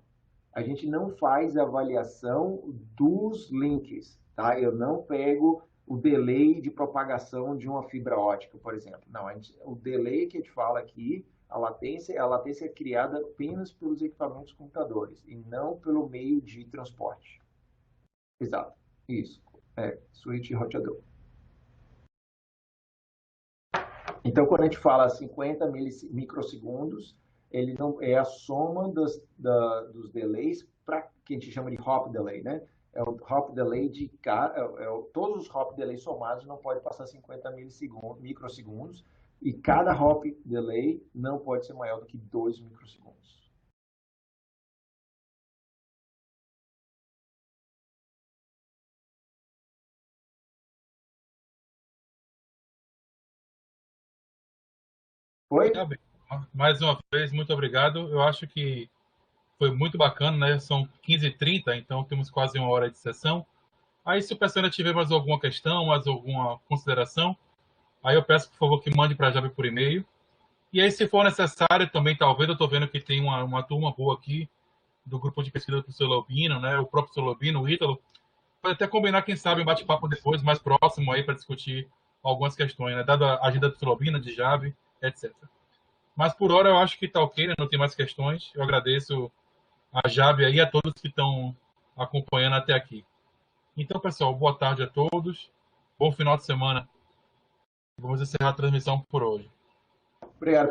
A gente não faz a avaliação dos links, tá? Eu não pego o delay de propagação de uma fibra ótica, por exemplo. Não, o delay que a gente fala aqui, a latência é criada apenas pelos equipamentos computadores e não pelo meio de transporte. Exato, isso. Switch e roteador. Então, quando a gente fala 50 microsegundos, ele não é a soma dos delays que a gente chama de hop delay, né? É o hop delay todos os hop delays somados não pode passar 50 microsegundos e cada hop delay não pode ser maior do que 2 microsegundos. Foi? Tá bem. Mais uma vez, muito obrigado. Eu acho que foi muito bacana, né? São 15h30, então temos quase 1 hora de sessão. Aí, se o pessoal ainda tiver mais alguma questão, mais alguma consideração, aí eu peço, por favor, que mande para a Jabe por e-mail. E aí, se for necessário, também, talvez, eu estou vendo que tem uma turma boa aqui, do grupo de pesquisa do professor Lobino, né? O próprio professor Lobino, o Ítalo. Pode até combinar, quem sabe, um bate-papo depois, mais próximo aí, para discutir algumas questões, né? Dada a agenda do professor Lobino, de Jabe, etc. Mas por hora eu acho que tá ok, né? Não tem mais questões. Eu agradeço a Jabe aí e a todos que estão acompanhando até aqui. Então, pessoal, boa tarde a todos. Bom final de semana. Vamos encerrar a transmissão por hoje. Obrigado.